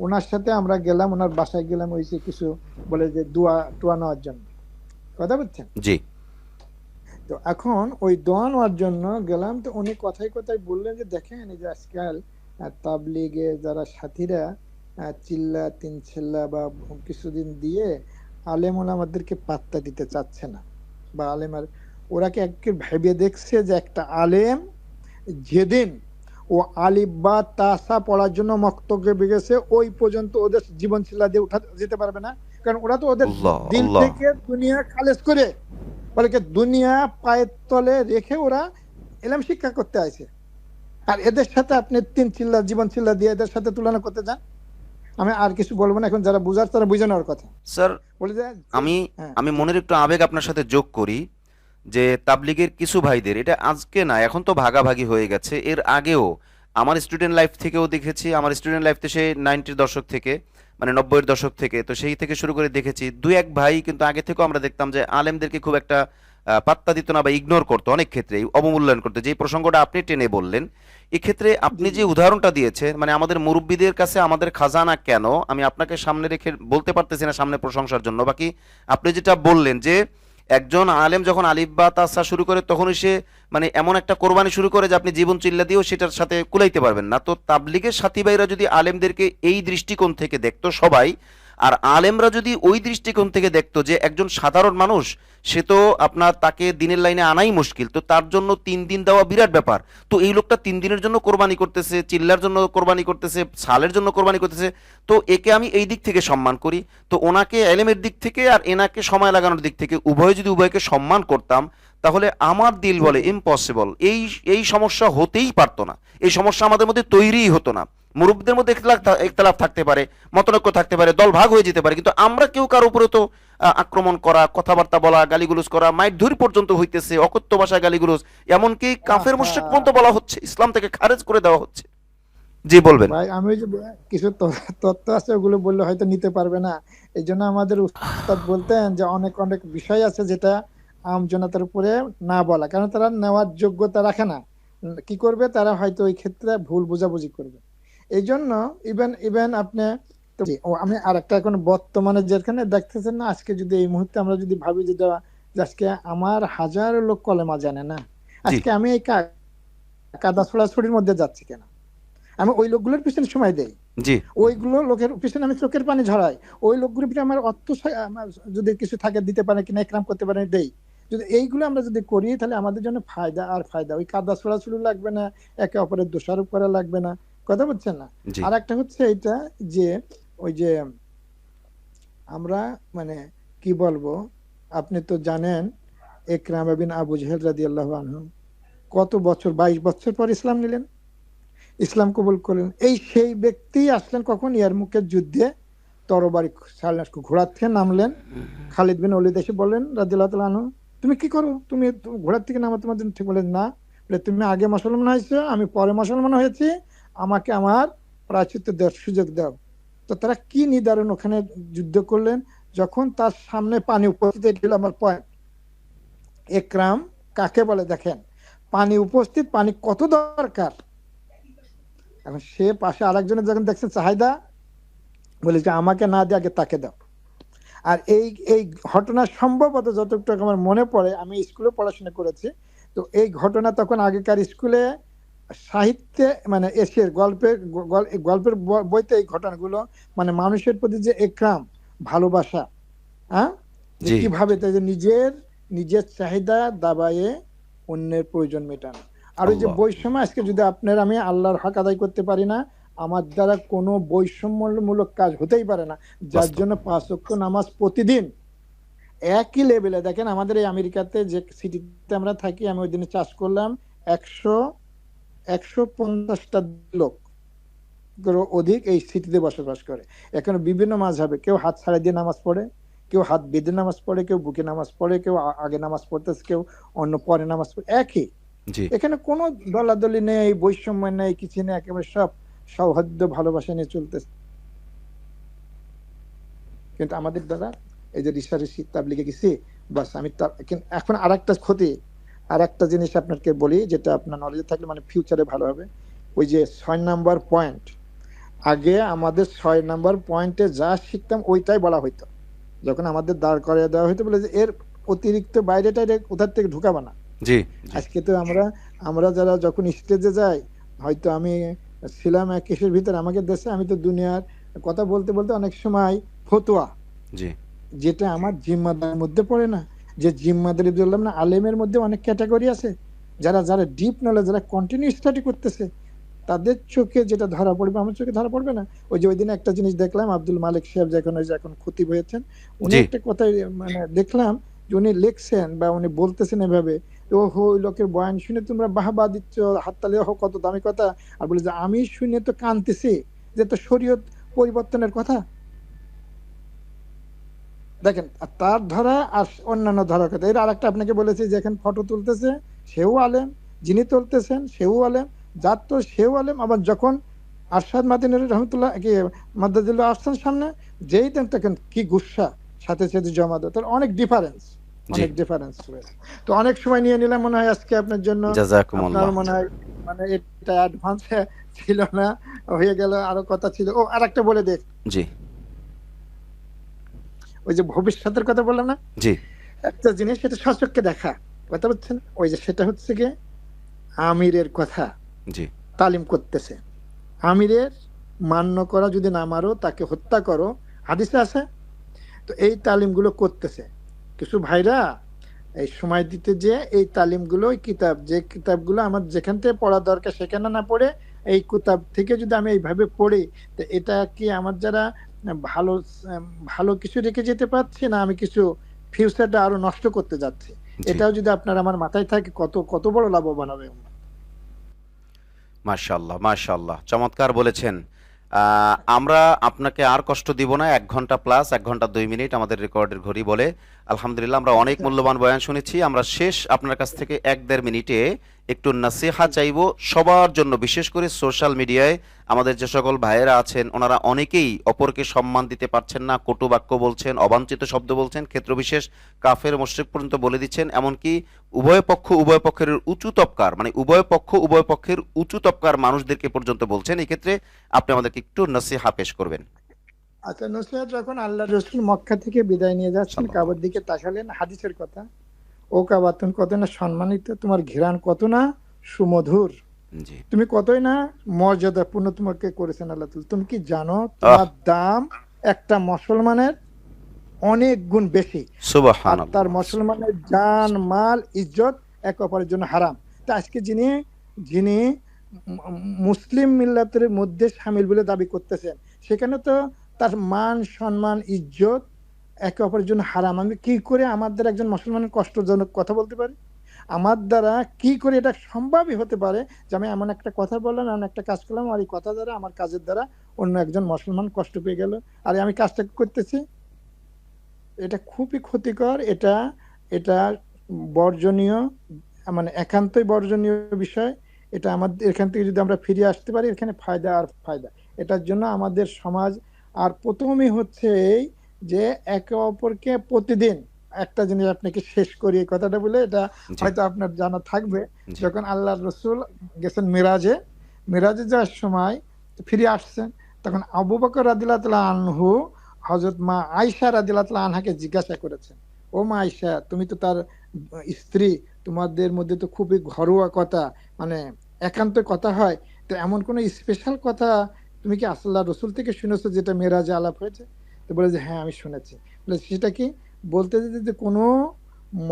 ওনার সাথে আমরা গেলাম, ওনার বাসায় গেলাম, ওই যে কিছু বলে যে দোয়া টোয়া নেওয়ার জন্য, কথা বলছেন। জি তো এখন ওই দোয়া নেওয়ার জন্য গেলাম, তো উনি কথায় কথায় বললেন যে দেখেন এই যে আজকাল তাবলিগে যারা সাথীরা চিল্লা তিন চিল্লা বা কিছুদিন দিয়ে আলেম ওলামাদেরকে পাত্তা দিতে চাচ্ছে না, বা আলেমার, ওরা কি একে ভেবে দেখছে যে একটা আলেম যেদিন ও আলিফ বা তাসা পড়ার জন্য মক্তব্যে গেছে ওই পর্যন্ত ওদের জীবন চিল্লা দিয়ে উঠা যেতে পারবে না, কারণ ওরা তো ওদের আল্লাহ দিল আল্লাহ থেকে দুনিয়া খালেজ করে, বলে কি দুনিয়া পায়ের তলে রেখে ওরা এলম শিক্ষা করতে আসে। আর এদের সাথে আপনি তিন চিল্লা জীবন চিল্লা দিয়ে এদের সাথে তুলনা করতে যান, আমি আর কিছু বলবো না, এখন যারা বুঝার তারা বুঝে নেওয়ার কথা। স্যার, বলে যে আমি হ্যাঁ আমি জি মনের একটু আবেগ আপনার সাথে যোগ করি যে তাবলিগের কিছু ভাইদের, এটা আজকে না, এখন তো ভাগাভাগি হয়ে গেছে, এর আগেও আমার স্টুডেন্ট লাইফ থেকেও দেখেছি। আমার স্টুডেন্ট লাইফ তো সেই 90-র দশক থেকে, মানে 90-এর দশক থেকে, তো সেই থেকে শুরু করে দেখেছি দুই এক ভাই কিন্তু আগে থেকেও আমরা দেখতাম যে আলেমদেরকে খুব একটা পাত্তা দিত না বা ইগনোর করতো, অনেক ক্ষেত্রেই অবমূল্যায়ন করতো। যে প্রসঙ্গটা আপনি টেনে বললেন, এক্ষেত্রে জি আপনি জি যে উদাহরণটা দিয়েছেন, মানে আমাদের মুরব্বীদের কাছে আমাদের খাজানা কেন, আমি আপনাকে সামনে রেখে বলতে পারতেছি না সামনে প্রশংসার জন্য, বাকি আপনি যেটা বললেন যে একজন আলেম যখন আলিফ বা তাসা শুরু করে তখনই সে মানে এমন একটা কোরবানি শুরু করে যে আপনি জীবন চিল্লা দিয়েও সেটার সাথে কুলাইতে পারবেন না। তো তাবলিগের সাথী ভাইরা যদি আলেমদেরকে এই দৃষ্টিকোণ থেকে দেখতো সবাই, আর আলেমরা যদি ওই দৃষ্টিকোণ থেকে দেখতো যে একজন সাধারণ মানুষ, সে তো আপনার তাকে দিনের লাইনে আনাই মুশকিল, তো তার জন্য 3 দিন দেওয়া বিরাট ব্যাপার, তো এই লোকটা 3 দিনের জন্য কোরবানি করতেছে, চিল্লার জন্য কোরবানি করতেছে, সালের জন্য কোরবানি করতেছে, তো একে আমি এই দিক থেকে সম্মান করি। তো ওনাকে এলেমের দিক থেকে আর এনাকে সময় লাগানোর দিক থেকে উভয় যদি উভয়কে সম্মান করতাম, তাহলে আমার দিল জি বলে জি ইম্পসিবল, এই এই সমস্যা হতেই পারতো না, এই সমস্যা আমাদের মধ্যে তৈরিই হতো না। মুরব্বীদের মধ্যে ইখতিলাফ থাকতে পারে, মতনৈক্য থাকতে পারে, দল ভাগ হয়ে যেতে পারে, কিন্তু আমরা কেউ কারো উপরে তো আক্রমণ করা, কথাবার্তা বলা, গালিগুলোজ করা, মাইর ধরি পর্যন্ত হইতেছে, অকথ্য ভাষায় গালিগুলোজ, এমনকি কাফের আহা মুশরিক পর্যন্ত বলা হচ্ছে, ইসলাম থেকে খারেজ করে দেওয়া হচ্ছে। জি বলবেন। ভাই, আমি ওই যে কিছু তথ্য আছে ওগুলো বললে হয়তো নিতে পারবে না। এই জন্য আমাদের উস্তাদ বলতেন যে অনেক অনেক বিষয় আছে যেটা আম জনতার উপরে না বলা, কারণ তারা নেওয়ার যোগ্যতা রাখে না। কি করবে তারা, হয়তো ওই ক্ষেত্রে ভুল বোঝাবুঝি করবে। এই জন্য ইভেন ইভেন আপনি জি, আমি আর একটা এখন বর্তমানে যেখানে দেখতেছেন না, আজকে যদি এই মুহূর্তে আমরা যদি ভাবি যে যে আজকে আমার হাজারো লোক কলেমা জানে না, জি আজকে আমি এই কাদা ছোড়াছুড়ির মধ্যে যাচ্ছি কেন? আমি ওই লোকগুলোর পিছনে সময় দেই, জি ওইগুলো লোকের পিছনে আমি চোখের পানি ঝরাই, ওই লোকগুলোর পিছনে আমার অর্থ আমার যদি কিছু থাকে দিতে পারে কিনা, একরাম করতে পারে দেই। যদি এইগুলো আমরা যদি করি তাহলে আমাদের জন্য ফায়দা আর ফায়দা, ওই কাদা ছোড়াছুড়ি লাগবে না, একে অপরের দোষারোপ করা লাগবে না। কথা বলছেন না? জি আর একটা হচ্ছে এইটা যে ওই যে আমরা মানে কি বলবো, আপনি তো জানেন একরামা বিন আবু জাহেল রাদিয়াল্লাহু আনহু কত বছর, 22 বছর পর ইসলাম নিলেন, ইসলাম কবুল করলেন। এই সেই ব্যক্তি আসলেন কখন, ইয়ারমুকের যুদ্ধে তরবারি ঘোড়ার থেকে নামলেন। খালিদ বিন ওলীদ এসে বললেন রাদিয়াল্লাহু তাআলা আনহু, তুমি কি করো, তুমি ঘোড়ার থেকে নামা তোমার জন্য ঠিক? বলেন না, বলে তুমি আগে মুসলমান হয়েছো, আমি পরে মুসলমান হয়েছি, আমাকে আমার প্রায়শ্চিত্ত দেওয়ার সুযোগ দাও। তো তারা কি নির্ধারণ ওখানে যুদ্ধ করলেন, যখন তার সামনে পানি উপস্থিত, এটা হলো আমার পয়েন্ট। একরাম কাকে বলে দেখেন, পানি উপস্থিত, পানি কত দরকার। এখন সে পাশে আরেকজনের যখন দেখছেন চাহিদা, বলে যে আমাকে না দিয়ে আগে তাকে দাও। আর এই এই ঘটনা সম্ভবত যতটুকু আমার মনে পড়ে, আমি স্কুলে পড়াশোনা করেছি, তো এই ঘটনা তখন আগেকার স্কুলে সাহিত্যে মানে এসের গল্পের গল্পের বইতে এই ঘটনাগুলো, মানে মানুষের প্রতি যে একরাম, ভালোবাসা, হ্যাঁ, যে জি কিভাবে তাই যে নিজের নিজের চাহিদা দাবায়ে অন্যের প্রয়োজন মেটানো। আর ওই যে আল্লাহ, বৈষম্য, আজকে যদি আপনার আমি আল্লাহর হক আদায় করতে পারি না, আমার দ্বারা কোনো বৈষম্যমূলক কাজ হতেই পারে না। যার বাস্তব। জন্য 5 ওয়াক্ত নামাজ প্রতিদিন একই লেভেলে, দেখেন আমাদের এই আমেরিকাতে যে সিটিতে আমরা থাকি, আমি ওই দিনে চাষ করলাম 150টা লোক অধিক এই সিটিতে বসবাস করে। এখানে বিভিন্ন মাযহাবে, কেউ হাত ছাড়া দিয়ে নামাজ পড়ে, কেউ হাত বেঁধে নামাজ পড়ে, কেউ বুকে নামাজ পড়ে, কেউ আগে নামাজ পড়তেছে, কেউ অন্য পরে নামাজ পড়ে, একই। জি এখানে কোনো দলাদলি নেই, বৈষম্য নেই, কিছু নেই, একেবারে সব সৌহার্দ্য ভালোবাসা নিয়ে চলতেছে। কিন্তু আমাদের দ্বারা এই যে রিসার্চি তাবলিগে গেছি, বাস আমি এখন আর একটা ক্ষতি, আর একটা জিনিস আপনাকে বলি যেটা আপনার নলেজে থাকলে মানে ফিউচারে ভালো হবে। ওই যে 6 নম্বর পয়েন্ট, আগে আমাদের 6 নম্বর পয়েন্টে যা শিখতাম ওইটাই বলা হইতো, যখন আমাদের দাঁড় করিয়ে দেওয়া হইতো, বলে যে এর অতিরিক্ত বাইরেটা কোথার থেকে ঢুকাবা না। জি জি আজকে তো আমরা আমরা যারা যখন স্টেজে যাই, হয়তো আমি ছিলাম এক কেসের ভিতরে, আমাকে দেশে আমি তো দুনিয়ার কথা বলতে বলতে অনেক সময় ফতোয়া, জি যেটা আমার জিম্মাদারির মধ্যে পড়ে না, যে জিম্মাদারি বললাম না, আলেমের মধ্যে অনেক ক্যাটাগরি আছে, যারা যারা ডিপ নলেজ, যারা কন্টিনিউ স্টাডি করতেছে, তাদের চোখে যেটা ধরা পড়বে আমার চোখে ধরা পড়বে না। ওই যে ওই দিন একটা জিনিস দেখলাম, আব্দুল মালিক সাহেব যখন ওই যে এখন খতিব হয়েছেন, উনি জি একটা কথা মানে দেখলাম যে উনি লিখছেন বা উনি বলতেছেন এভাবে, ও হো ওই লোকের বয়ান শুনে তোমরা বাহবা দিচ্ছ, হাততালি, হোক কত দামি কথা, আর বলে যে আমি শুনে তো কানতেছি যে তো শরীয়ত পরিবর্তনের কথা? দেখেন, আর তার ধরা আর অন্যান্য ধরার কথা। এর আরেকটা আপনাকে বলেছি, যে এখন ফটো তুলতেছে সেও আলেম, যিনি তুলতেছেন সেও আলেম, যার তো সেও আলেম। আবার যখন আরশাদ মাদানী রহমতুল্লাহ কি মাদ্দাজিল্লাহ আসছেন সামনে, যেই দেখেন কি গুসা, সাথে সাথে জমা দেয়, তার অনেক ডিফারেন্স, জি, অনেক ডিফারেন্স রয়েছে। তো অনেক সময় নিয়ে নিলাম মনে হয় আজকে আপনার জন্য। আপনার জাযাকুমুল্লাহ। মনে হয় মানে এটা অ্যাডভান্স ছিল না, হয়ে গেল, আরো কথা ছিল। ও আরেকটা বলে দেখ, জি, ওই যে ভবিষ্যতের কথা বললাম না, জি, একটা জিনিস সেটা সচক্ষে দেখা, কথা বলছেন, ওই যে সেটা হচ্ছে গিয়ে আমিরের কথা, জি, তালিম করতেছে। আমিরের মান্য করা, যদি না মারো তাকে হত্যা করো, হাদিসে আছে। তো এই তালিমগুলো করতেছে কিছু ভাইরা। এই সময় দিতে যে এই তালিমগুলো, ওই কিতাব, যে কিতাবগুলো আমার যেখান থেকে পড়া দরকার সেখানে না পড়ে, এই কিতাব থেকে যদি আমি এইভাবে পড়ি, তো এটা কি আমার যারা ভালো ভালো কিছু রেখে যেতে পারছি, না আমি কিছু ফিউচারটা আরো নষ্ট করতে যাচ্ছি? জি। এটাও যদি আপনার আমার মাথায় থাকে, কত কত বড় লাভবান হবে। মাশাআল্লাহ, মাশাআল্লাহ। চমৎকার বলেছেন। আমরা আপনাকে আর কষ্ট দিব না। ১ ঘন্টা প্লাস ১ ঘন্টা ২ মিনিট আমাদের রেকর্ডের ঘড়ি বলে। আলহামদুলিল্লাহ আমরা অনেক আচ্ছা, মূল্যবান বয়ান শুনেছি। আমরা শেষ আপনার কাছ থেকে ১-১.৫ মিনিটে একটু নাসিহা চাইবো সবার জন্য, বিশেষ করে সোশ্যাল মিডিয়ায় আমাদের যে সকল ভাইয়েরা আছেন ওনারা অনেকেই অপরকে সম্মান দিতে পারছেন না, কটু বাক্য বলছেন, অবাঞ্ছিত শব্দ বলছেন, ক্ষেত্রবিশেষ কাফের মুশরিক পর্যন্ত বলে দিচ্ছেন। এমনকি উভয় পক্ষের উঁচু তবকার, মানে উভয় পক্ষের উঁচু তবকার মানুষদেরকে পর্যন্ত বলছেন। এই ক্ষেত্রে আপনি আমাদেরকে একটু নসিহা পেশ করবেন। আচ্ছা, নুসরাত যখন আল্লাহ রসুল মক্কা থেকে বিদায় নিয়ে যাচ্ছেন, সাল্লাল্লাহু কাবার আলাইহি দিকে তাকালেন, হাদিসের কথা, ও কাবা তুমি কত না সম্মানিত, তোমার ঘিরান কত না সুমধুর, ওয়াসাল্লাম। জি। তুমি কতই না মর্যাদাপূর্ণ তোমাকে করেছেন আল্লাহ তাআলা। তুমি কি জানো আহ! তোমার দাম একটা মুসলমানের অনেক গুণ বেশি, আর তার সুবহানাল্লাহ, মুসলমানের জান মাল ইজ্জত এক অপরের জন্য হারাম। তা আজকে যিনি যিনি মুসলিম মিল্লাতের মধ্যে শামিল বলে দাবি করতেছেন, সেখানে তো তার মান সম্মান ইজ্জত একে অপরের জন্য হারাম। আমি কি করে আমার দ্বারা একজন মুসলমানের কষ্টজনক কথা বলতে পারি? আমার দ্বারা কি করে এটা সম্ভবই হতে পারে যে আমি এমন একটা কথা বললাম, এমন একটা কাজ করলাম, আর এই কথা দ্বারা, আমার কাজের দ্বারা অন্য একজন মুসলমান কষ্ট পেয়ে গেল, আর আমি কাজটা করতেছি? এটা খুবই ক্ষতিকর। এটা এটা বর্জনীয়, মানে একান্তই বর্জনীয় বিষয়। এটা আমাদের এখান থেকে যদি আমরা ফিরে আসতে পারি, এখানে ফায়দা আর ফায়দা। এটার জন্য আমাদের সমাজ, আর প্রথমই হচ্ছে এই যে একে অপরকে প্রতিদিন একটা জিনিস আপনাকে শেষ করি এই কথাটা বলে, এটা জি, হয়তো আপনার জানা থাকবে। জি। যখন আল্লাহর রসুল গেছেন মিরাজে, মিরাজে যাওয়ার সময় ফিরে আসছেন, তখন আবু বকর রাদিয়াল্লাহু তাআলা আনহু হযরত মা আয়েশা রাদিয়াল্লাহু তাআলা আনহাকে জিজ্ঞাসা করেছেন, ও মা আয়েশা, তুমি তো তার স্ত্রী, তোমাদের মধ্যে তো খুবই ঘরোয়া কথা, মানে একান্ত কথা হয়, তো এমন কোন স্পেশাল কথা তুমি কি আল্লাহর রাসূল থেকে শুনেছো যেটা মেরাজে আলাপ হয়েছে? তো বলে যে হ্যাঁ, আমি শুনেছি। বলে সেটা কি? বলতে যে কোন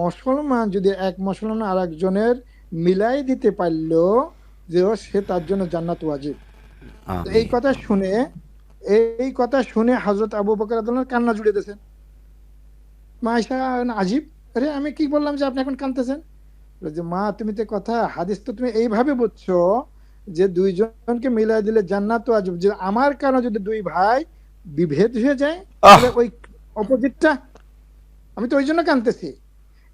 মুসলমান যদি এক মুসলমান আরেকজনের মিলাই দিতে পারলো, যে সে তার জন্য জান্নাত ওয়াজিব। তো এই আমিন। কথা শুনে, এই কথা শুনে হযরত আবু বকর রাদিয়াল্লাহু আনহু কান্না জুড়ে দিয়েছেন। মা আয়েশা, আজিব, আরে আমি কি বললাম যে আপনি এখন কাঁদতেছেন? বলে যে মা, তুমি তো কথা হাদিস তো তুমি এইভাবে বুঝছো যে দুইজনকে মিলাই দিলে জান্নাত ওয়াজিব, যে আমার কারণে যদি দুই ভাই বিভেদ হয়ে যায়, আহ! তাহলে ওই অপোজিটটা, আমি তো ওই জন্য কাঁদতেছি।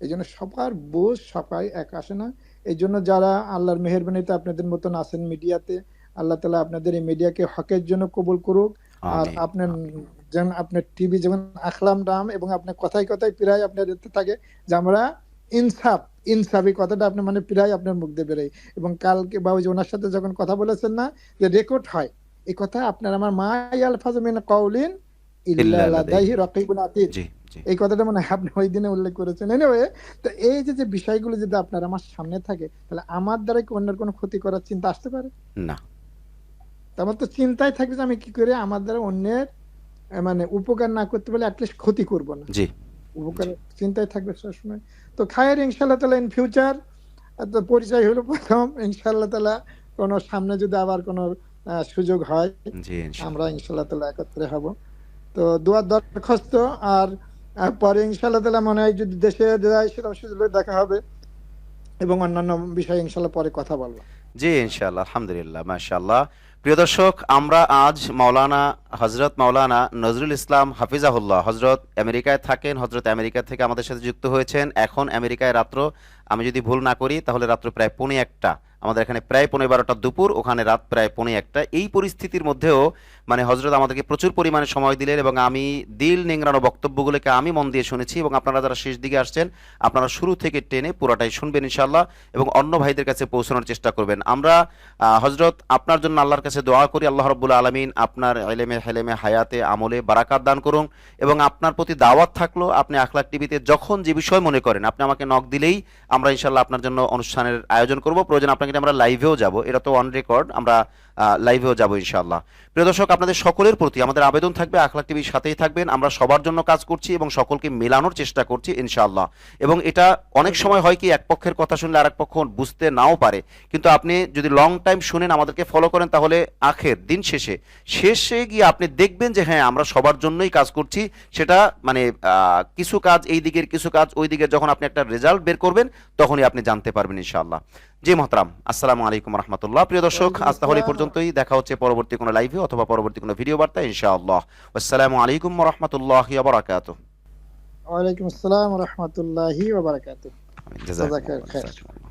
এই জন্য সবার বোঝ সবাই এক আসে না। এই জন্য যারা আল্লাহর মেহেরবানিতে আপনাদের মতন আছেন মিডিয়াতে, আল্লাহ তালা আপনাদের এই মিডিয়াকে হকের জন্য কবুল করুক। আর আমিন, আপনার আমিন। যেমন আপনার টিভি যেমন আখলাম রাম, এবং আপনার কথায় কথায় প্রায় আপনার এতে থাকে যে আমরা ইনসাফ, ইনসাফ এই কথাটা আপনি মানে প্রায় আপনার মুখ দিয়ে বেরোয়। এবং কালকে বা ওই যে ওনার সাথে যখন কথা বলেছেন না, যে রেকর্ড হয়, এই কথা আপনার আমার মা আলফাজু মিন কাউলিন ইল্লা ইল্লা লাদাইহি লাদাইহি। রাকিবুন আতীদ, জি, জি। এই কথাটা মনে হয় আপনি ওই দিনে উল্লেখ করেছেন। এনিওয়ে, তো এই যে বিষয়গুলো যদি আপনার আমার সামনে থাকে, তাহলে আমার দ্বারা কি অন্যের কোনো ক্ষতি করার চিন্তা আসতে পারে? না। তো আমার তো চিন্তায় থাকবে যে আমি কি করে আমার দ্বারা অন্যের মানে উপকার না করতে পারলে অ্যাটলিস্ট ক্ষতি করব না। জি, উপকার জি, চিন্তায় থাকবে সবসময়। তো খায়ের ইনশাআল্লাহ তাআলা ইন ফিউচার, তো পরিচয় হলো প্রথম। ইনশাআল্লাহ তাআলা কোনো সামনে যদি আবার কোনো সুযোগ হয়, জি, আমরা ইনশাআল্লাহ। ইনশাআল্লাহ তাআলা একত্রে হব। তো দোয়ার দরখাস্ত। আর পরে ইনশাআল্লাহ তাআলা মনে হয় যদি দেশে যাই, সেটা সুযোগ দেখা হবে, এবং অন্যান্য বিষয়ে ইনশাআল্লাহ পরে কথা বলবো। জি, ইনশাআল্লাহ। আলহামদুলিল্লাহ, মাশাআল্লাহ। প্রিয় দর্শক, আমরা আজ মাওলানা হজরত মাওলানা নজরুল ইসলাম হাফিজাহুল্লাহ, হজরত আমেরিকায় থাকেন, হজরত আমেরিকা থেকে আমাদের সাথে যুক্ত হয়েছেন। এখন আমেরিকায় রাত্র, আমি যদি ভুল না করি তাহলে রাত্র প্রায় 1:45, আমাদের এখানে প্রায় 12:15 দুপুর, ওখানে রাত প্রায় 1:45। এই পরিস্থিতির মধ্যেও মানে হজরত আমাদেরকে প্রচুর পরিমাণে সময় দিলেন এবং আমি দিল নিংড়ানো বক্তব্যগুলোকে আমি মন দিয়ে শুনেছি, এবং আপনারা যারা শেষ দিকে আসছেন আপনারা শুরু থেকে টেনে পুরাটাই শুনবেন ইনশাআল্লাহ, এবং অন্য ভাইদের কাছে পৌঁছানোর চেষ্টা করবেন। আমরা হজরত আপনার জন্য আল্লাহর কাছে দোয়া করি, আল্লাহ রাব্বুল আলামিন আপনার ইলমে হেলেমে হায়াতে আমলে বারাকাত দান করুন, এবং আপনার প্রতি দাওয়াত থাকলো, আপনি আখলাক টিভিতে যখন যে বিষয় মনে করেন আপনি আমাকে নক দিলেই আমরা ইনশাআল্লাহ আপনার জন্য অনুষ্ঠানের আয়োজন করব। প্রয়োজন আপনাকে আমরা লাইভেও যাব, এটা তো অন রেকর্ড, আমরা লাইভেও যাব ইনশাআল্লাহ। প্রিয় দর্শক, আপনাদের সকলের প্রতি আমাদের আবেদন থাকবে আখলাক টিভির সাথেই থাকবেন। আমরা সবার জন্য কাজ করছি এবং সকলকে মেলানোর চেষ্টা করছি ইনশাআল্লাহ। এবং এটা অনেক সময় হয় কি, এক পক্ষের কথা শুনলে আরেক পক্ষ বুঝতে নাও পারে, কিন্তু আপনি যদি লং টাইম শুনেন, আমাদেরকে ফলো করেন, তাহলে আখের দিন শেষে গিয়ে আপনি দেখবেন যে হ্যাঁ, আমরা সবার জন্যই কাজ করছি। সেটা মানে কিছু কাজ এই দিকের, কিছু কাজ ওই দিকের, যখন আপনি একটা রেজাল্ট বের করবেন তখনই আপনি জানতে পারবেন ইনশাআল্লাহ। জি মোহতারাম, আসসালামু আলাইকুম রহমতুল্লাহ। প্রিয় দর্শক, ওয়ালাইকুম আজ তাহলে এই আসসালাম। পর্যন্তই, দেখা হচ্ছে পরবর্তী কোনো লাইভে অথবা পরবর্তী কোনো ভিডিও বার্তা ইনশাআল্লাহ। আসসালামু আলাইকুম রহমতুল্লাহি ওয়া বারাকাতুহু। ওয়ালাইকুম আসসালাম রহমতুল্লাহি ওয়া বারাকাতুহু। জাযাকুমুল্লাহ জাযাকাল্লাহ খাইর। খাইর।